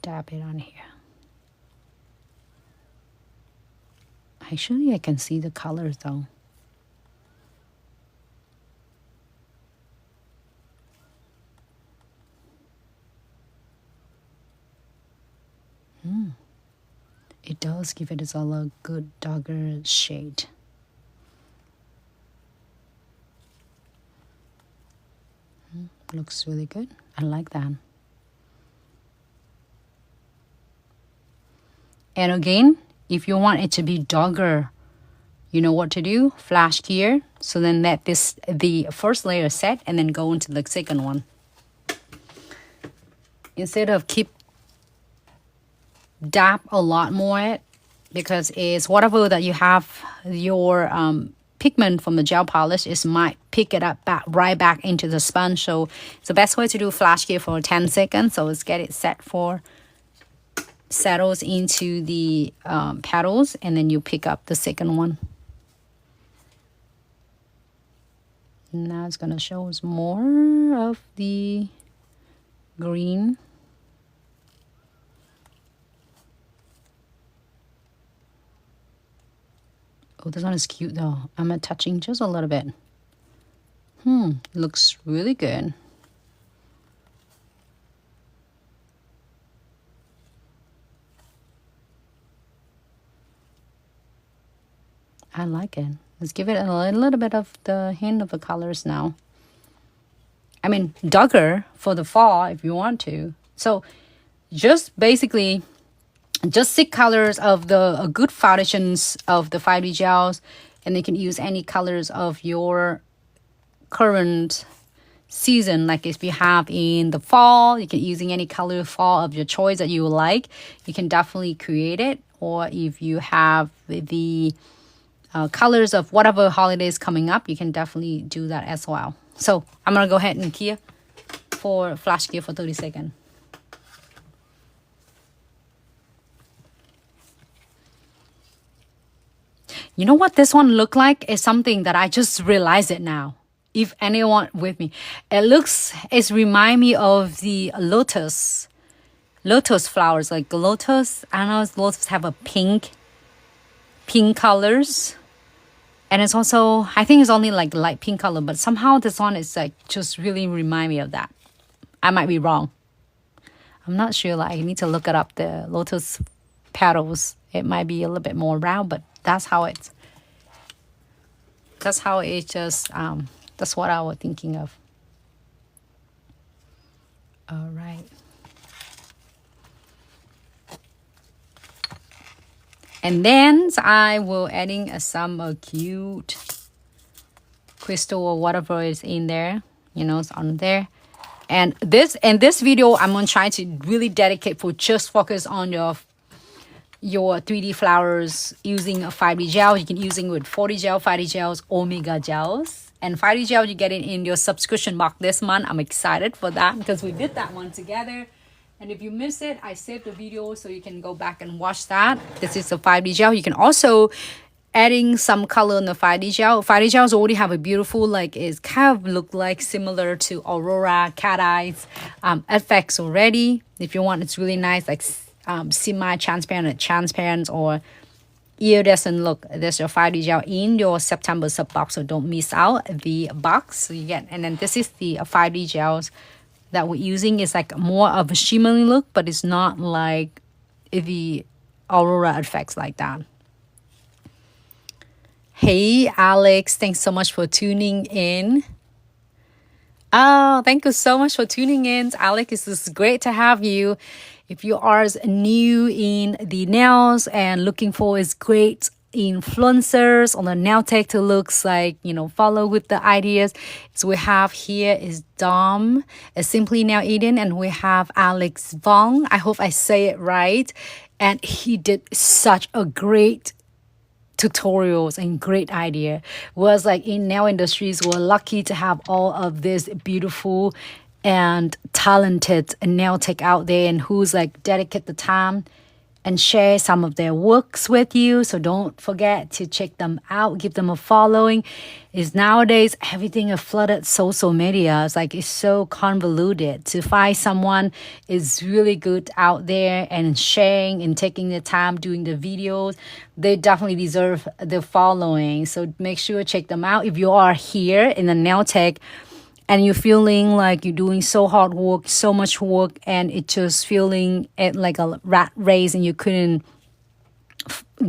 dab it on here. Actually, I can see the colors though. It does give it a good darker shade. Looks really good. I like that. And again, if you want it to be darker, you know what to do. Flash here. So then let the first layer set and then go into the second one. Instead of keep dab a lot more, because it's whatever that you have your pigment from the gel polish, is might pick it up right back into the sponge. So it's the best way to do flash here for 10 seconds. So let's get it set for settles into the petals, and then you pick up the second one. Now it's gonna show us more of the green. Oh, this one is cute though. I'm touching just a little bit. Looks really good. I like it. Let's give it a little bit of the hint of the colors now. I mean, darker for the fall if you want to. So just basically just 6 colors of the good foundations of the 5D gels, and you can use any colors of your current season. Like if you have in the fall, you can using any color fall of your choice that you like. You can definitely create it. Or if you have the colors of whatever holidays coming up, you can definitely do that as well. So I'm gonna go ahead and key for flash key for 30 seconds. You know what this one look like? Is something that I just realized it now. If anyone with me, it's remind me of the lotus flowers, like lotus. I don't know, lotus have a pink colors, and it's also, I think it's only like light pink color, but somehow this one is like just really remind me of that. I might be wrong. I'm not sure, like I need to look it up, the lotus petals. It might be a little bit more round, but that's how it just that's what I was thinking of. All right. And then I will adding some cute crystal or whatever is in there, you know, it's on there. And this video, I'm gonna try to really dedicate for just focus on your 3D flowers using a 5D gel. You can using with 40 gel, 5D gels, omega gels. And 5D gel, you get it in your subscription box this month. I'm excited for that because we did that one together. And if you miss it, I saved the video so you can go back and watch that. This is a 5D gel. You can also adding some color in the 5D gel. 5D gels already have a beautiful, like, it's kind of look like similar to Aurora cat eyes effects already. If you want, it's really nice, like semi-transparent, or iridescent look. There's your 5D gel in your September sub box, so don't miss out the box. So you get, and then this is the 5D gels that we're using. Is like more of a shimmery look, but it's not like the Aurora effects like that. Hey Alex, thanks so much for tuning in. Oh, thank you so much for tuning in, Alex. It's great to have you. If you are new in the nails and looking for is great influencers on the nail tech to looks like, you know, follow with the ideas. So we have here is Dom, Simply Nail Eden, and we have Alex Vong. I hope I say it right. And he did such a great tutorials and great idea. Was like in nail industries, we're lucky to have all of this beautiful and talented nail tech out there, and who's like dedicate the time and share some of their works with you. So don't forget to check them out, give them a following. Is nowadays everything is flooded social media. It's like it's so convoluted. To find someone is really good out there and sharing and taking the time doing the videos. They definitely deserve the following. So make sure to check them out. If you are here in the nail tech and you're feeling like you're doing so hard work, so much work, and it just feeling it like a rat race, and you couldn't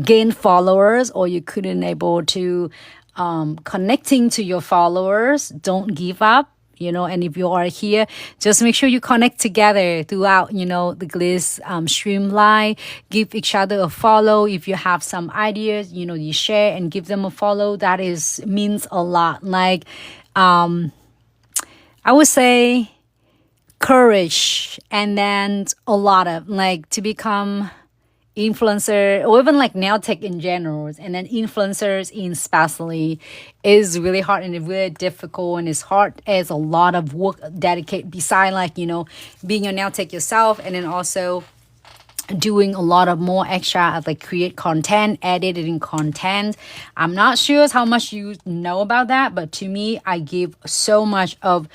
gain followers, or you couldn't able to connecting to your followers, don't give up, you know. And if you are here, just make sure you connect together throughout, you know, the Glitz streamline. Give each other a follow. If you have some ideas, you know, you share and give them a follow. That is means a lot. Like I would say courage, and then a lot of like to become influencer, or even like nail tech in general, and then influencers in especially is really hard and it's really difficult, and it's hard as a lot of work dedicated beside, like, you know, being a nail tech yourself, and then also doing a lot of more extra, like create content, editing content. I'm not sure how much you know about that, but to me, I give so much of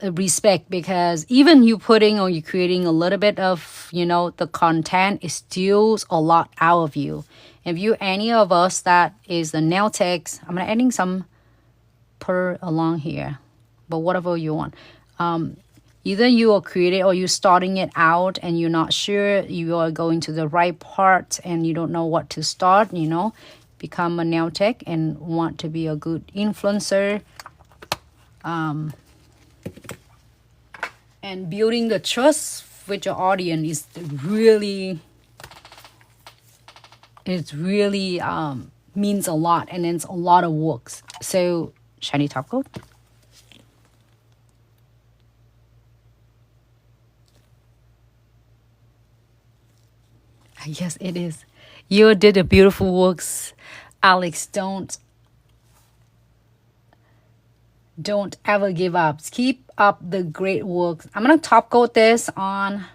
respect, because even you putting or you creating a little bit of, you know, the content, it steals a lot out of you. If you any of us that is the nail techs, I'm gonna adding some per along here, but whatever you want. Either you are creating or you're starting it out and you're not sure you are going to the right part and you don't know what to start, you know, become a nail tech and want to be a good influencer. And building the trust with your audience is really means a lot, and it's a lot of works. So shiny top coat. Yes, it is. You did a beautiful works, Alex. Don't ever give up. Keep up the great work. I'm gonna top coat this on.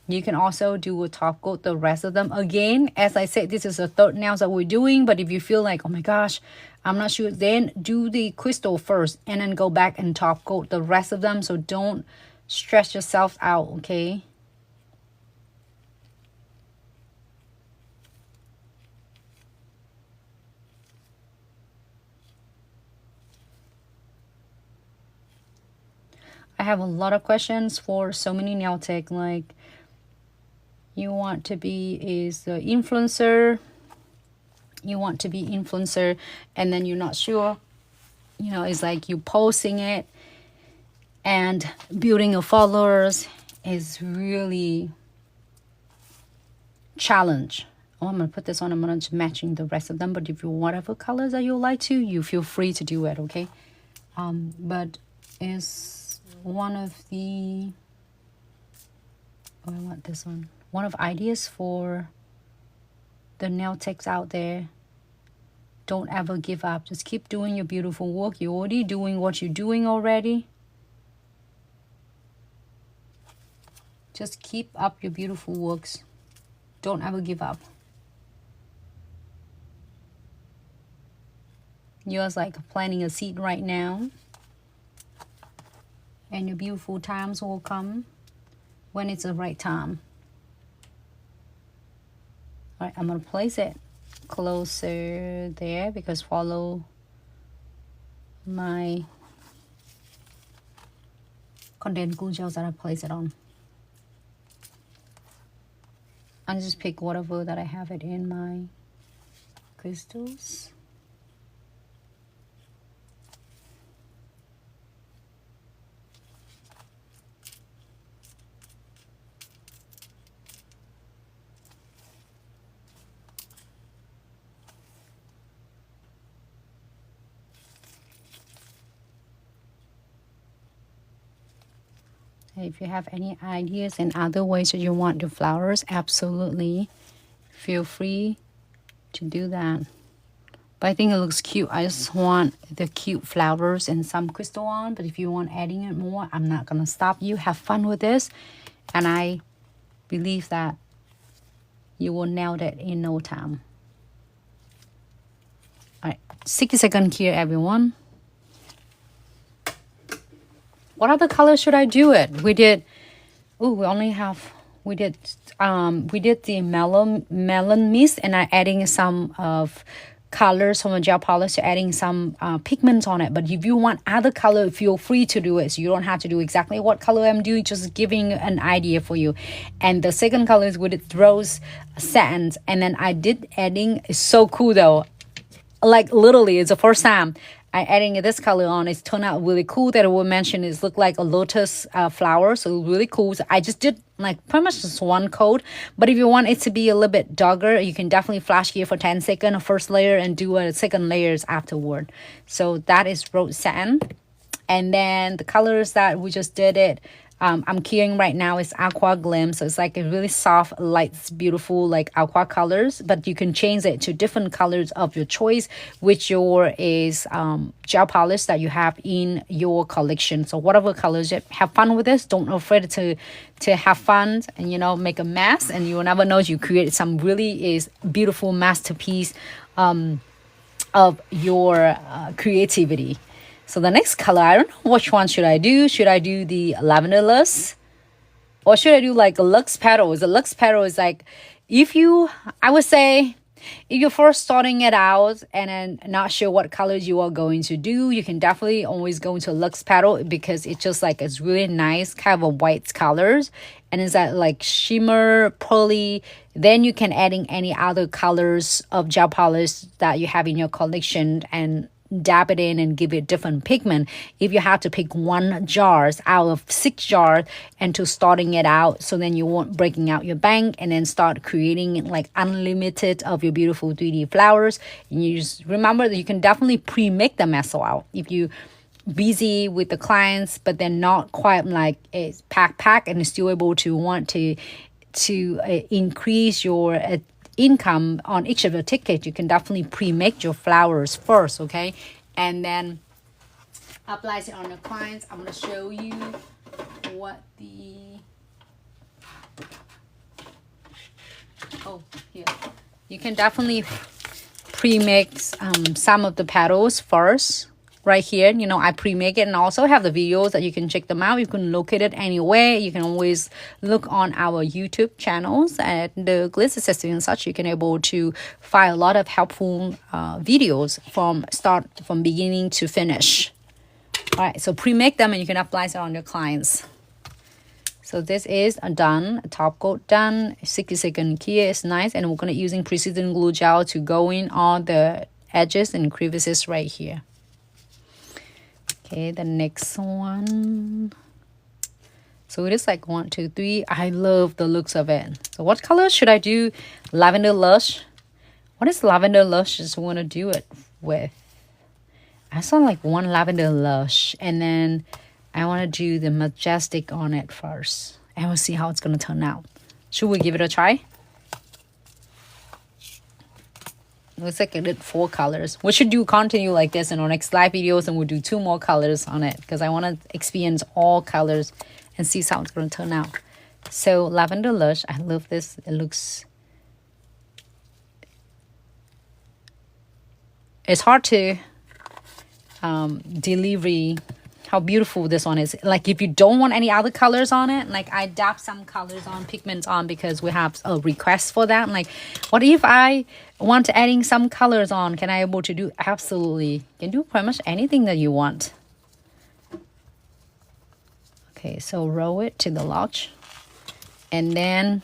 You can also do a top coat the rest of them again. As I said, this is the third nails that we're doing, but if you feel like, oh my gosh, I'm not sure, then do the crystal first and then go back and top coat the rest of them. So don't stress yourself out, okay? I have a lot of questions for so many nail tech, like you want to be is the influencer, you want to be influencer and then you're not sure, you know, it's like you posting it and building your followers is really challenge. Oh, I'm gonna put this on, I'm gonna matching the rest of them, but if you whatever colors that you like to, you feel free to do it, okay? But it's one of the, oh, I want this one, one of ideas for the nail techs out there. Don't ever give up, just keep doing your beautiful work. You're already doing what you're doing already. Just keep up your beautiful works. Don't ever give up. You're like planting a seed right now, and your beautiful times will come when it's the right time. All right, I'm gonna place it closer there because follow my condensed glue gels that I place it on. I'll just pick whatever that I have it in my crystals. If you have any ideas and other ways that you want the flowers, absolutely feel free to do that. But I think it looks cute. I just want the cute flowers and some crystal on. But if you want adding it more, I'm not gonna stop you. Have fun with this, and I believe that you will nail it in no time. All right, 60 seconds here, everyone. What other color should I do it? We did, oh, we only have, we did the melon mist, and I'm adding some of colors from a gel polish, adding some pigments on it. But if you want other color, feel free to do it. So you don't have to do exactly what color I'm doing, just giving an idea for you. And the second color is with rose satin. And then I did adding, it's so cool though. Like literally, it's the first time I adding this color on. It's turned out really cool. That I will mention is look like a lotus flower, so really cool. So I just did like pretty much just one coat, but if you want it to be a little bit darker, you can definitely flash here for 10 seconds, a first layer, and do a second layers afterward. So that is rose satin. And then the colors that we just did it, I'm carrying right now is aqua glam, so it's like a really soft, light, beautiful like aqua colors, but you can change it to different colors of your choice, which your is gel polish that you have in your collection. So whatever colors, have fun with this. Don't afraid to have fun and, you know, make a mess, and you will never know you create some really is beautiful masterpiece of your creativity. So the next color, I don't know which one should I do. Should I do the lavender lush? Or should I do like a luxe petals? The luxe petal is like, I would say, if you're first starting it out and then not sure what colors you are going to do, you can definitely always go into luxe petal, because it's just like, it's really nice, kind of a white colors. And it's that like shimmer, pearly. Then you can add in any other colors of gel polish that you have in your collection and dab it in and give it different pigment. If you have to pick one jars out of 6 jars and to starting it out, so then you won't breaking out your bank, and then start creating like unlimited of your beautiful 3D flowers. And you just remember that you can definitely pre-make them as well if you busy with the clients, but they're not quite like a pack and still able to want to increase your income on each of the tickets. You can definitely pre-make your flowers first, okay, and then apply it on the clients. I'm going to show you what the here you can definitely pre-make some of the petals first. Right here, you know, I pre-make it, and also have the videos that you can check them out. You can locate it anywhere. You can always look on our YouTube channels at the Glitz Subscription and such. You can able to find a lot of helpful videos from beginning to finish. All right, so pre-make them and you can apply it on your clients. So this is done, top coat done, 60-second cure is nice, and we're gonna using precision glue gel to go in on the edges and crevices right here. Okay, the next one. So it is like 1, 2, 3. I love the looks of it. So what color should I do? Lavender Lush. What is Lavender Lush? Just want to do it with. I saw like one Lavender Lush, and then I want to do the Majestic on it first, and we'll see how it's gonna turn out. Should we give it a try? Looks like I did 4 colors. We should do continue like this in our next live videos, and we'll do 2 more colors on it because I want to experience all colors and see how it's going to turn out. So Lavender Lush, I love this. It looks, it's hard to deliver how beautiful this one is. Like if you don't want any other colors on it, like I dab some colors on, pigments on, because we have a request for that. Like what if I want to adding some colors on? Can I able to do? Absolutely. You can do pretty much anything that you want. Okay, so roll it to the lodge and then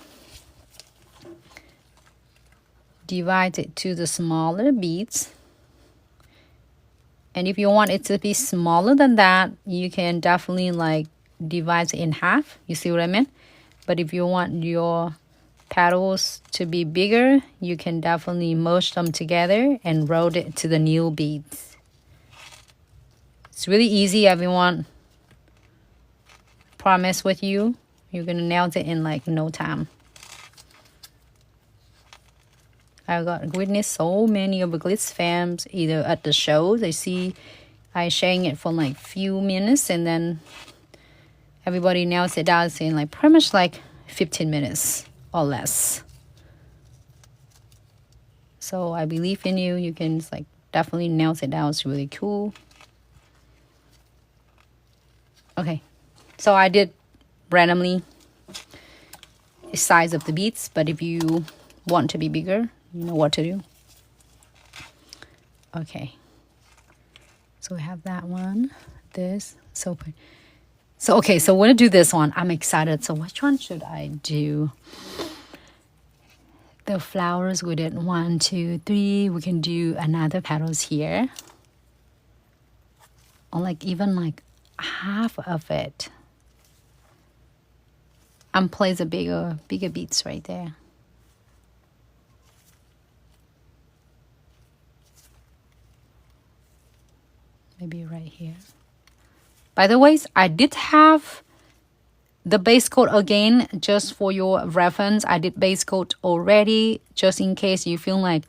divide it to the smaller beads. And if you want it to be smaller than that, you can definitely like divide it in half. You see what I mean? But if you want your petals to be bigger, you can definitely merge them together and roll it to the new beads. It's really easy, everyone. Promise with you, you're gonna nail it in like no time. I got witnessed so many of the Glitz fans either at the show, they see I sharing it for like few minutes, and then everybody nails it down in like pretty much like 15 minutes or less. So I believe in you. You can like definitely nail it down. It's really cool. Okay. So I did randomly the size of the beads, but if you want to be bigger, you know what to do. Okay. So we have that one, this, so pretty. So okay, so we're gonna do this one. I'm excited. So which one should I do? The flowers, we did 1, 2, 3. We can do another petals here. Or like even like half of it. And place a bigger beads right there. Maybe right here. By the way, I did have the base coat again, just for your reference. I did base coat already, just in case you feel like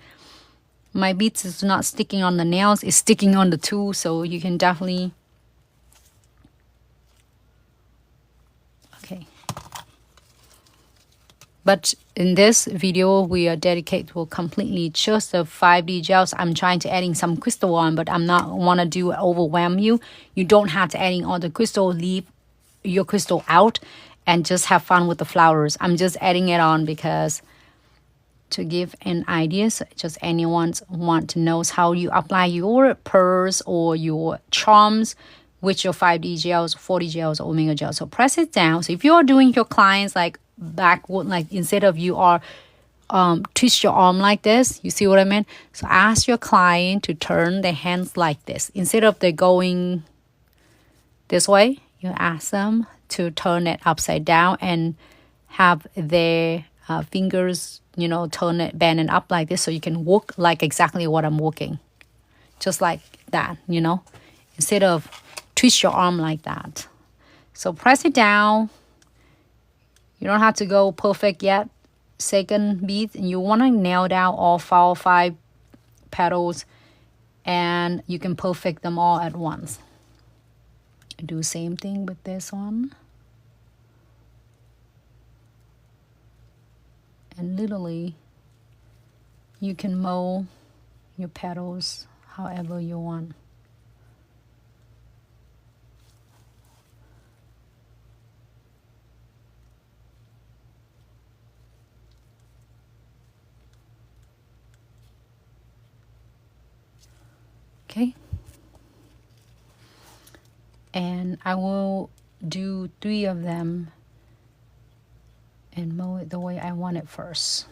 my beads is not sticking on the nails, it's sticking on the tool, so you can definitely. Okay. But in this video, we are dedicated to completely just the 5D gels. I'm trying to adding some crystal on, but I'm not want to do overwhelm you. You don't have to adding all the crystal. Leave your crystal out and just have fun with the flowers. I'm just adding it on because to give an idea, so just anyone want to know how you apply your pearls or your charms with your 5D gels, 4D gels, or omega gels. So press it down. So if you're doing your clients like backward, like instead of you are twist your arm like this, you see what I mean? So ask your client to turn their hands like this. Instead of they going this way, you ask them to turn it upside down and have their fingers, you know, turn it, bend it up like this, so you can walk like exactly what I'm walking. Just like that, you know, instead of twist your arm like that. So press it down. You don't have to go perfect yet. Second bead, and you want to nail down all 5 petals, and you can perfect them all at once. Do same thing with this one. And literally, you can mold your petals however you want. Okay. And I will do 3 of them and mold it the way I want it first.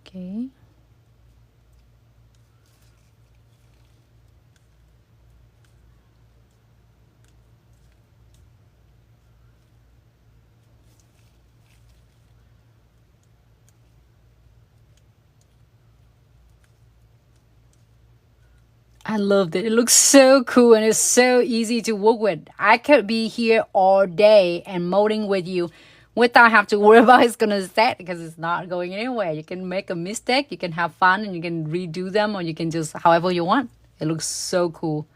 Okay. I loved it. It looks so cool and it's so easy to work with. I could be here all day and molding with you without have to worry about it's gonna set, because it's not going anywhere. You can make a mistake, you can have fun, and you can redo them, or you can just however you want. It looks so cool.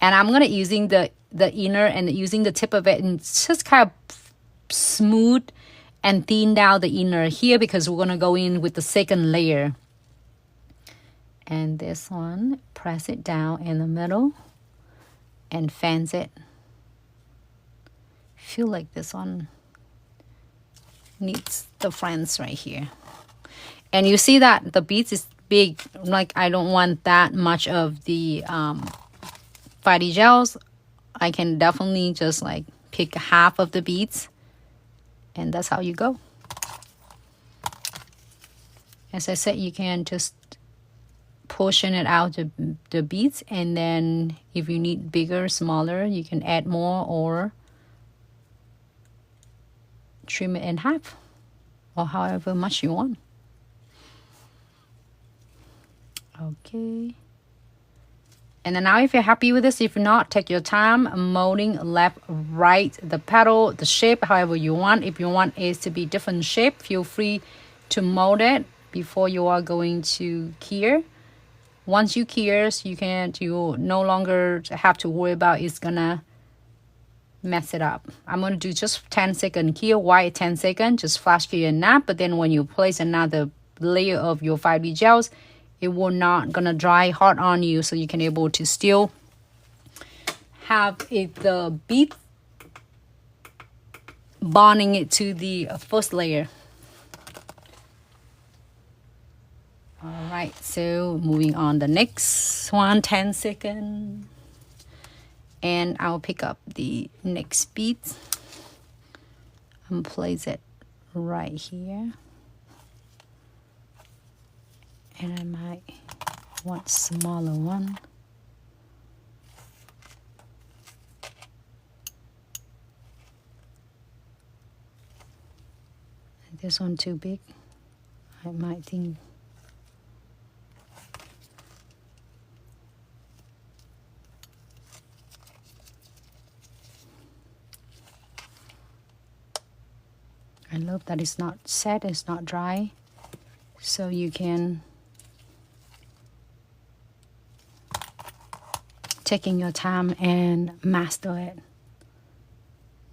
And I'm gonna using the inner and using the tip of it and just kind of smooth and thin out the inner here, because we're gonna go in with the second layer. And this one, press it down in the middle and fans it. Feel like this one needs the fans right here. And you see that the beads is big. Like, I don't want that much of the 5D gels. I can definitely just like pick half of the beads, and that's how you go. As I said, you can just portion it out the beads, and then if you need bigger, smaller, you can add more or trim it in half, or however much you want. Okay. And then now if you're happy with this, if not, take your time molding left, right, the petal, the shape, however you want. If you want it to be different shape, feel free to mold it before you are going to cure. Once you cure, you no longer have to worry about it's gonna mess it up. I'm gonna do just 10-second cure, why 10 seconds, just flash cure and nap. But then when you place another layer of your 5D gels, it will not gonna dry hard on you, so you can able to still have the bead bonding it to the first layer. All right, so moving on the next one, 10 seconds. And I'll pick up the next bead and place it right here. And I might want smaller one. This one too big. I might think. I love that it's not set, it's not dry, so you can taking your time and master it.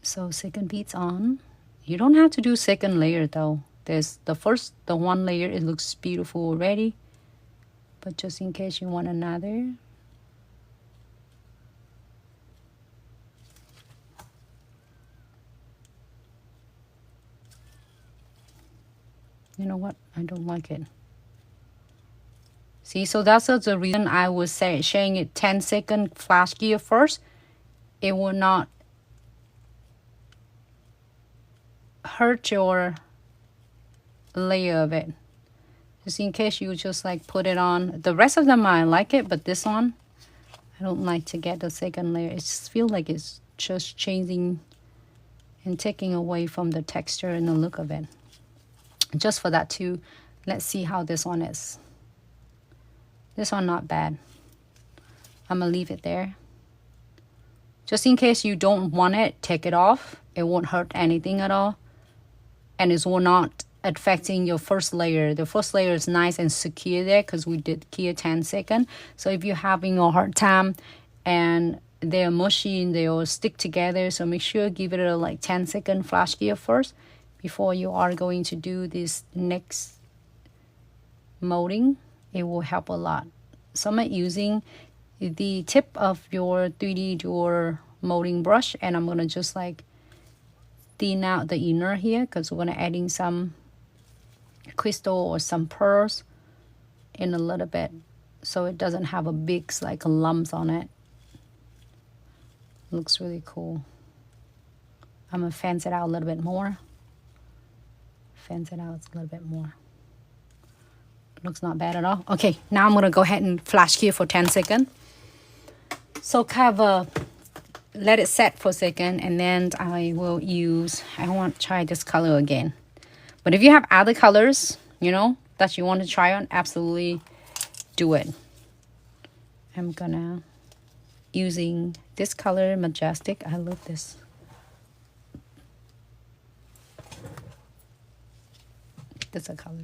So second bead's on. You don't have to do second layer though. There's the one layer, it looks beautiful already, but just in case you want another. You know what? I don't like it. See, so that's the reason I was sharing it 10-second flash gear first. It will not hurt your layer of it. Just in case you just like put it on. The rest of them I like it, but this one I don't like to get the second layer. It just feels like it's just changing and taking away from the texture and the look of it. Just for that too, let's see how this one is. This one not bad. I'm gonna leave it there. Just in case you don't want it, take it off. It won't hurt anything at all. And it will not affecting your first layer. The first layer is nice and secure there because we did cure 10 seconds. So if you're having a hard time and they're mushy and they'll stick together, so make sure give it a like 10-second flash cure first before you are going to do this next molding. It will help a lot. So I'm using the tip of your 3D door molding brush, and I'm gonna just like thin out the inner here because we're gonna adding some crystal or some pearls in a little bit, so it doesn't have a big like lumps on it. Looks really cool. I'm gonna fence it out a little bit more. Fence it out a little bit more. Looks not bad at all. Okay, now I'm gonna go ahead and flash here for 10 seconds. So cover, let it set for a second, and then I will use, I want to try this color again. But if you have other colors, you know, that you want to try on, absolutely do it. I'm gonna using this color, Majestic. I love this. This is a color.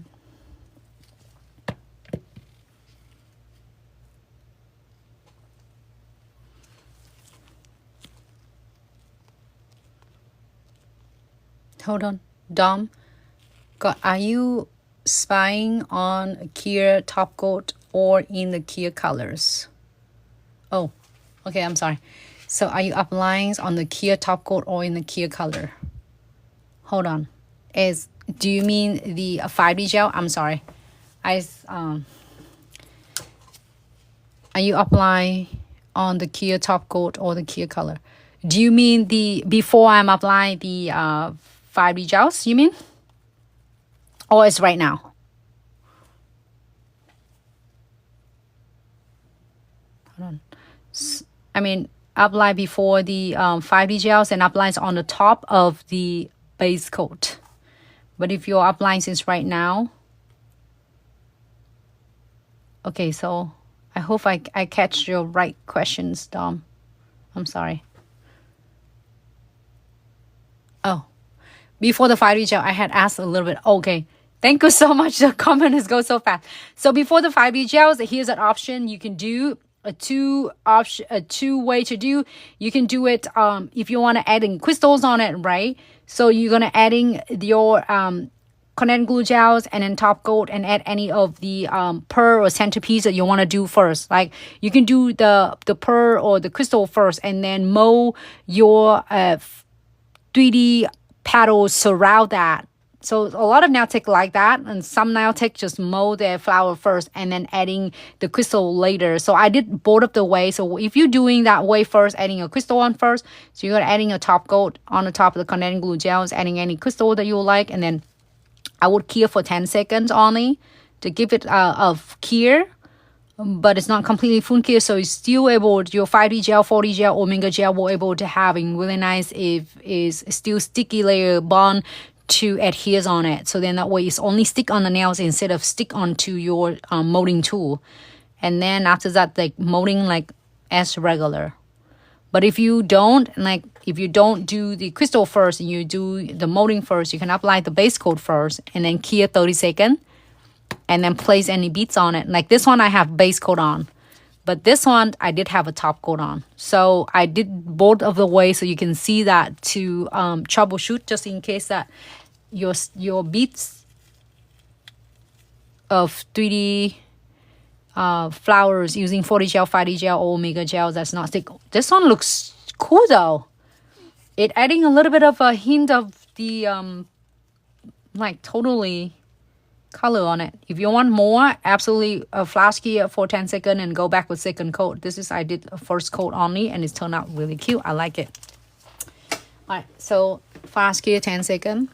Hold on, Dom. Are you spying on Kia top coat or in the Kia colors? Oh, okay, I'm sorry. So are you applying on the Kia top coat or in the Kia color? Hold on. Do you mean the 5D gel? I'm sorry. Are you applying on the Kia top coat or the Kia color? Do you mean the before I'm applying the 5D gels, you mean? Or it's right now? Hold on. I mean, apply before the 5D gels and applies on the top of the base coat. But if you're applying this right now, okay, so I hope I catch your right questions, Dom. I'm sorry. Oh, before the 5D gel, I had asked a little bit. Okay, thank you so much. The comment is go so fast. So before the 5D gels, here's an option you can do. A two-way to do. You can do it if you want to add in crystals on it, right? So you're gonna adding your connect glue gels and then top coat and add any of the pearl or centerpiece that you want to do first. Like you can do the pearl or the crystal first and then mold your 3D petals surround that. So a lot of nail tech like that, and some nail tech just mold their flower first and then adding the crystal later. So I did both of the way. So if you're doing that way first, adding a crystal on first, so you're adding a top coat on the top of the connecting glue gels, adding any crystal that you like, and then I would cure for 10 seconds only to give it a cure, but it's not completely full cure, so it's still able, your 5D gel, 4D gel, Omega gel will able to having really nice, if is still sticky layer bond to adheres on it. So then that way it's only stick on the nails instead of stick onto your molding tool. And then after that, like molding like as regular. But if you don't, like if you don't do the crystal first and you do the molding first, you can apply the base coat first and then cure 30 seconds and then place any beads on it. Like this one I have base coat on, but this one I did have a top coat on. So I did both of the ways so you can see that to troubleshoot, just in case that your beads of 3D flowers using 40 gel, 5D gel, or Omega gel that's not stick. This one looks cool though. It adding a little bit of a hint of the like totally color on it. If you want more, absolutely flash here for 10 seconds and go back with second coat. This is I did a first coat only and it's turned out really cute. I like it. All right, so flash here 10 seconds.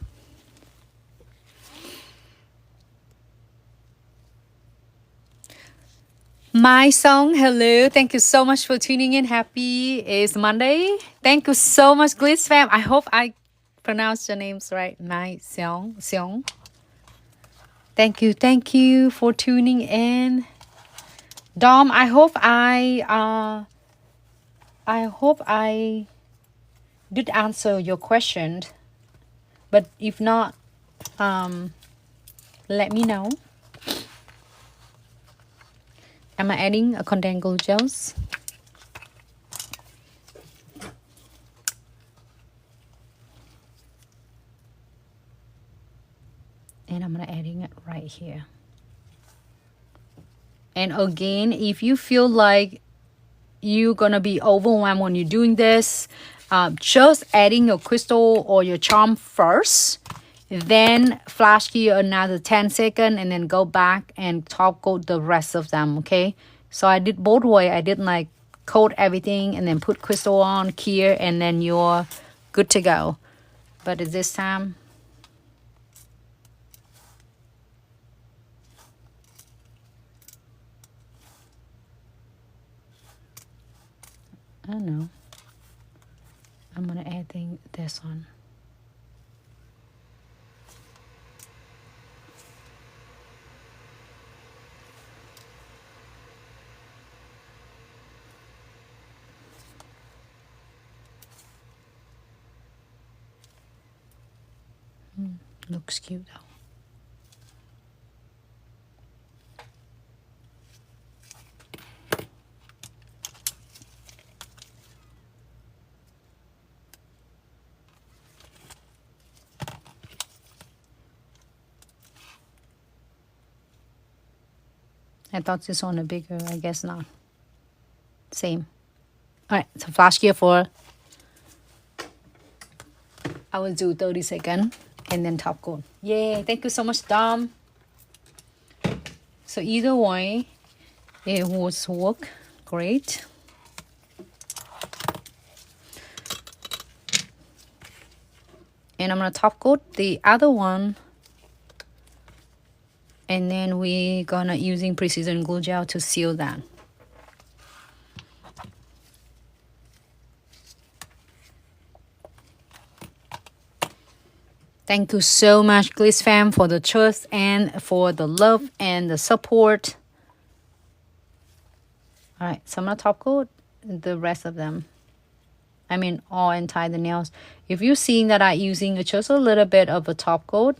My song, hello. Thank you so much for tuning in. Happy is Monday. Thank you so much, Glitz fam. I hope I pronounced your names right. My song. Thank you for tuning in. Dom, I hope I did answer your question. But if not, let me know. Am I adding a content glue gels? And I'm gonna adding it right here. And again, if you feel like you're gonna be overwhelmed when you're doing this, just adding your crystal or your charm first, then flash cure another 10 seconds, and then go back and top coat the rest of them. Okay, so I did both way. I did like coat everything and then put crystal on, cure, and then you're good to go. But at this time, I don't know, I'm gonna add this on. Looks cute though. I thought this one a bigger, I guess not. Same. Alright, so flash cure for, I will do 30 seconds and then top coat. Yay, thank you so much, Dom. So either way, it was work great. And I'm gonna top coat the other one. And then we're gonna using precision glue gel to seal that. Thank you so much, Glitz fam, for the trust and for the love and the support. Alright, so I'm gonna top coat the rest of them. I mean all entire the nails. If you're seeing that I'm using just a little bit of a top coat,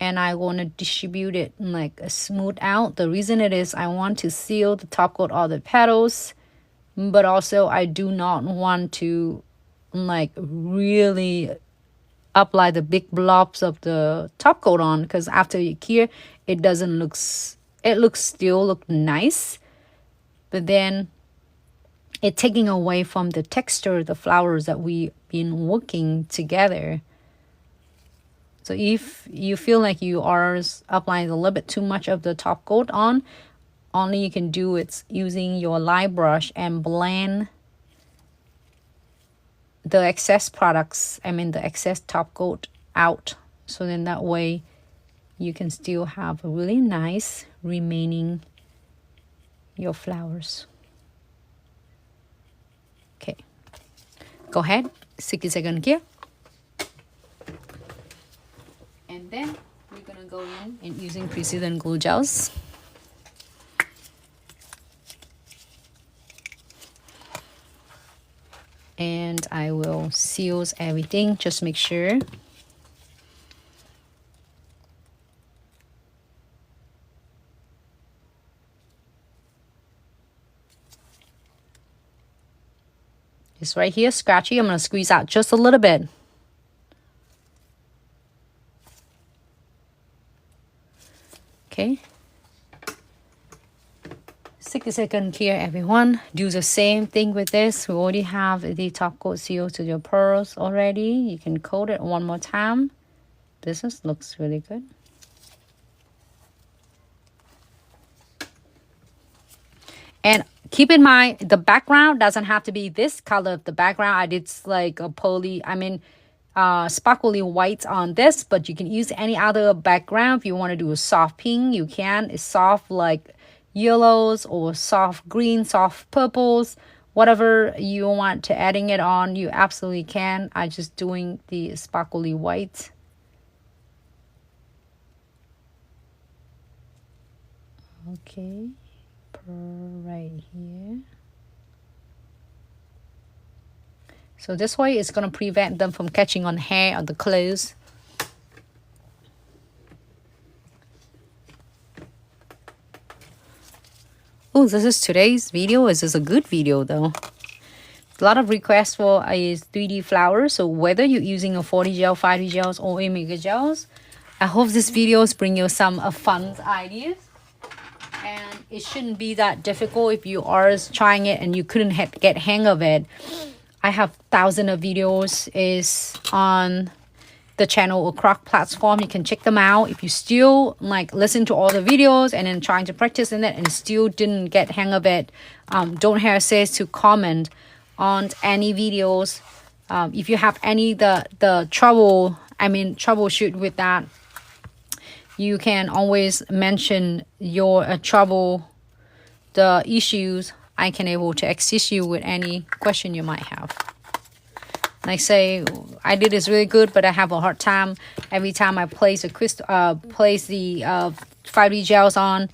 and I want to distribute it like smooth out. The reason it is I want to seal the top coat all the petals, but also I do not want to like really apply the big blobs of the top coat on, because after you cure it doesn't look, it still look nice, but then it taking away from the texture of the flowers that we've been working together. So if you feel like you are applying a little bit too much of the top coat on, only you can do it using your light brush and blend the excess products, I mean the excess top coat out. So then that way you can still have a really nice remaining your flowers. Okay, go ahead, 60 seconds here. And then we're gonna go in and using precision glue gels. And I will seal everything, just make sure. It's right here, scratchy. I'm gonna squeeze out just a little bit. Okay, 60 seconds here, everyone. Do the same thing with this. We already have the top coat sealed to your pearls already. You can coat it one more time. This looks really good. And keep in mind, the background doesn't have to be this color of the background. I did like a sparkly white on this, but you can use any other background. If you want to do a soft pink, you can. It's soft like yellows or soft green, soft purples, whatever you want to adding it on, you absolutely can. I just doing the sparkly white. Okay, right here. So this way it's going to prevent them from catching on hair or the clothes. Oh, this is today's video. This is a good video though. A lot of requests for a 3D flower. So whether you're using a 4D gel, 5D gels, or a mega gels, I hope this videos bring you some fun ideas. and it shouldn't be that difficult if you are trying it and you couldn't get hang of it. I have thousands of videos is on the channel or Croc platform. You can check them out. If you still like listen to all the videos and then trying to practice in it and still didn't get hang of it, don't hesitate to comment on any videos. If you have any the trouble, troubleshoot with that, you can always mention your trouble, the issues. I can able to assist you with any question you might have. Like say, I did this really good, but I have a hard time every time I place the 5D gels on,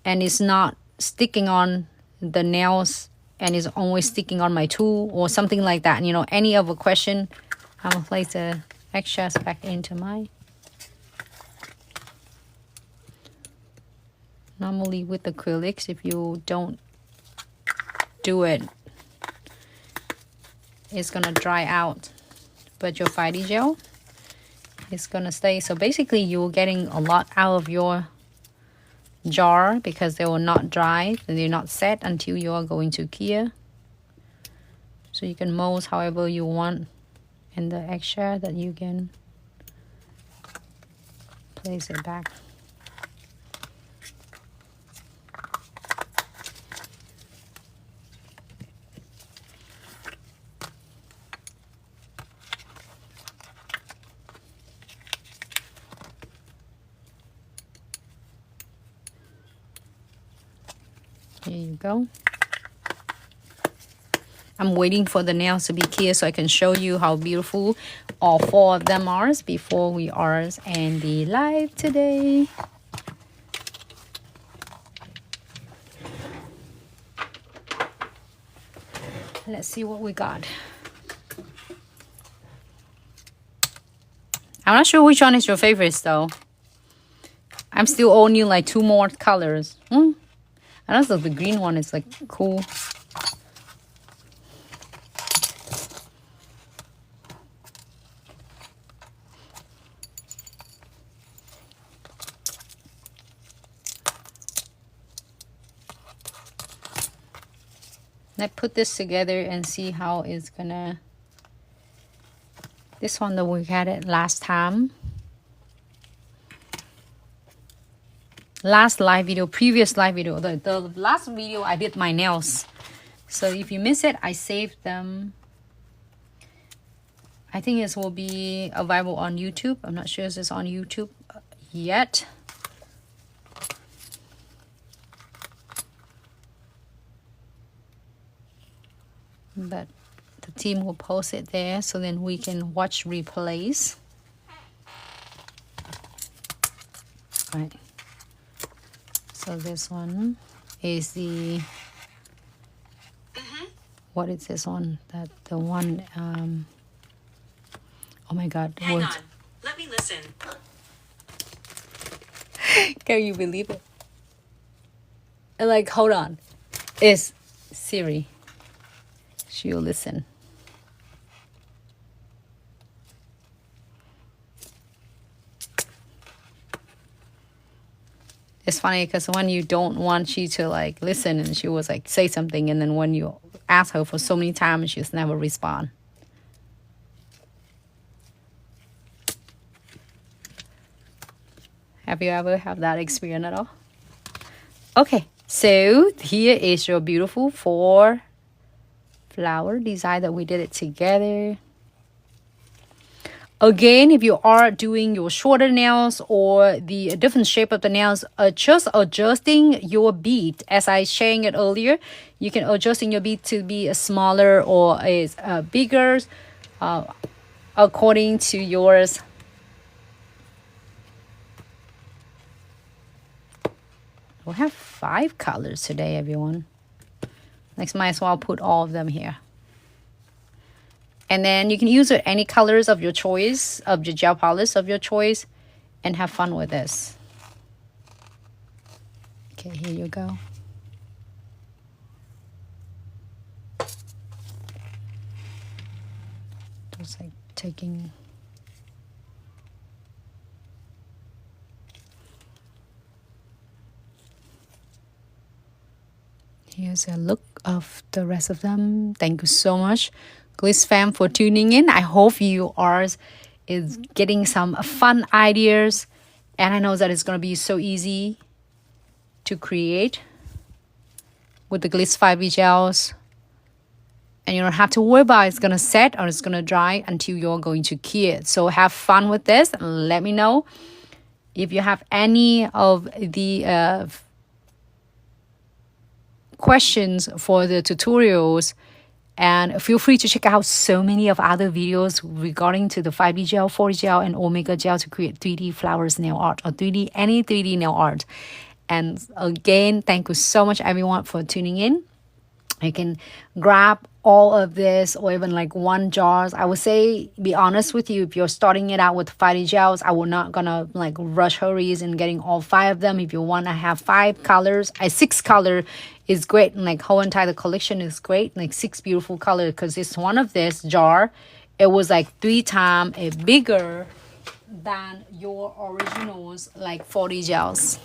and it's not sticking on the nails, and it's always sticking on my tool or something like that. And, you know, any of a question, I'm gonna place the excess back into my. Normally with acrylics, if you don't do it, it's gonna dry out, but your 5D gel is gonna stay. So basically you're getting a lot out of your jar because they will not dry and they're not set until you are going to cure. So you can mold however you want, and the extra that you can place it back. Here you go. I'm waiting for the nails to be clear so I can show you how beautiful all 4 of them are before we are and the live today. Let's see what we got. I'm not sure which one is your favorite though. I'm still owning like 2 more colors. I don't know if the green one is like cool. Let's put this together and see how it's gonna. This one that we had it last time. Last live video, previous live video, the last video I did my nails. So if you miss it, I saved them. I think this will be available on YouTube. I'm not sure if it's on YouTube yet. But the team will post it there so then we can watch replays. All right. So this one is the, what is this one? That the one, oh my God. Hang on, let me listen. Can you believe it? Like, hold on. It's Siri. She'll listen. It's funny because when you don't want she to like listen and she was like say something, and then when you ask her for so many times, she's never respond. Have you ever had that experience at all? Okay, so here is your beautiful 4 flower design that we did it together. Again, if you are doing your shorter nails or the different shape of the nails, just adjusting your bead. As I sharing it earlier, you can adjusting your bead to be a smaller or a bigger according to yours. We have 5 colors today, everyone. Next, might as well put all of them here. And then you can use any colors of your choice, of your gel polish of your choice, and have fun with this. Okay, here you go. Just like taking... Here's a look of the rest of them. Thank you so much, Glitz fam, for tuning in. I hope you are is getting some fun ideas, and I know that it's going to be so easy to create with the Glitz 5B gels, and you don't have to worry about it's going to set or it's going to dry until you're going to key it. So have fun with this, and let me know if you have any of the questions for the tutorials, and feel free to check out so many of other videos regarding to the 5B gel, 4D gel, and Omega gel to create 3D flowers nail art or any 3D nail art. And again, thank you so much everyone for tuning in. You can grab all of this or even like one jars. I would say, be honest with you, if you're starting it out with 5D gels, I will not gonna like rush hurries in getting all 5 of them. If you want to have 5 colors, 6 color is great, and like whole entire collection is great, like 6 beautiful colors, because it's one of this jar, it was like 3 times bigger than your originals like 4D gels.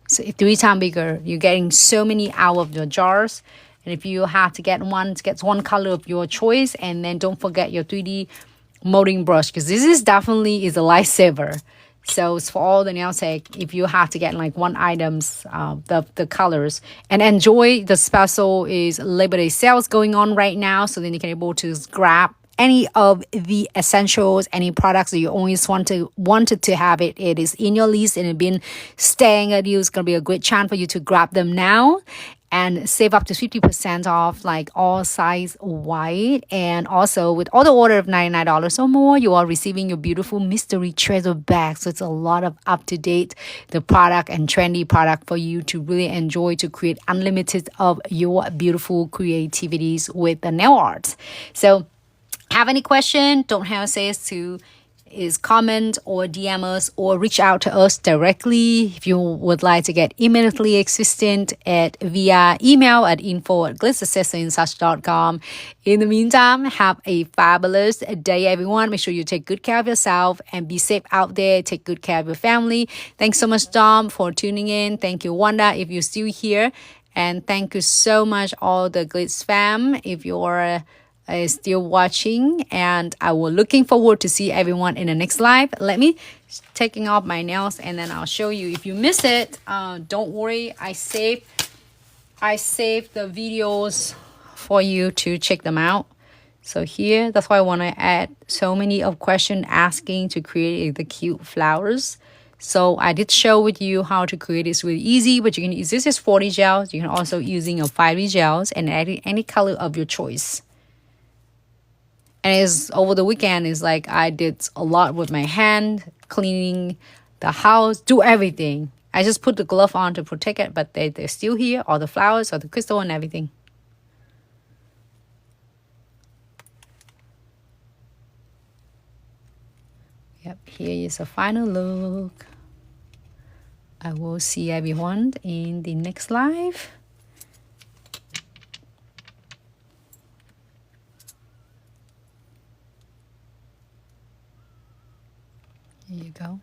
So 3 times bigger. You're getting so many out of your jars. And if you have to get one color of your choice, and then don't forget your 3D molding brush, because this is definitely is a lifesaver. So it's for all the nail tech, if you have to get like one items, the colors, and enjoy the special is Labor Day sales going on right now. So then you can able to grab any of the essentials, any products that you always wanted to have it is in your list and it been staying at you. It's gonna be a great chance for you to grab them now and save up to 50% off, like all size wide. And also with all the order of $99 or more, you are receiving your beautiful mystery treasure bag. So it's a lot of up-to-date the product and trendy product for you to really enjoy, to create unlimited of your beautiful creativities with the nail art. So have any question, don't hesitate to comment or DM us or reach out to us directly. If you would like to get immediately assistant via email at info@glitzaccessoryandsuch.com. In the meantime, have a fabulous day, everyone. Make sure you take good care of yourself and be safe out there. Take good care of your family. Thanks so much, Dom, for tuning in. Thank you, Wanda, if you're still here. And thank you so much, all the Glitz fam, if you're is still watching, and I will looking forward to see everyone in the next live. Let me taking off my nails and then I'll show you. If you miss it, don't worry, I saved the videos for you to check them out. So here, that's why I want to add so many of question asking to create the cute flowers. So I did show with you how to create it. It's really easy, but you can use this is 40 gels. You can also using your 5D gels and add any color of your choice. And it's over the weekend, it's like I did a lot with my hand, cleaning the house, do everything. I just put the glove on to protect it, but they're still here, all the flowers, all the crystal and everything. Yep, here is a final look. I will see everyone in the next live. Here you go.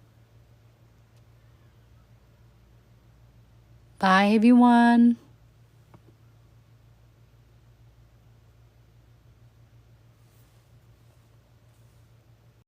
Bye, everyone.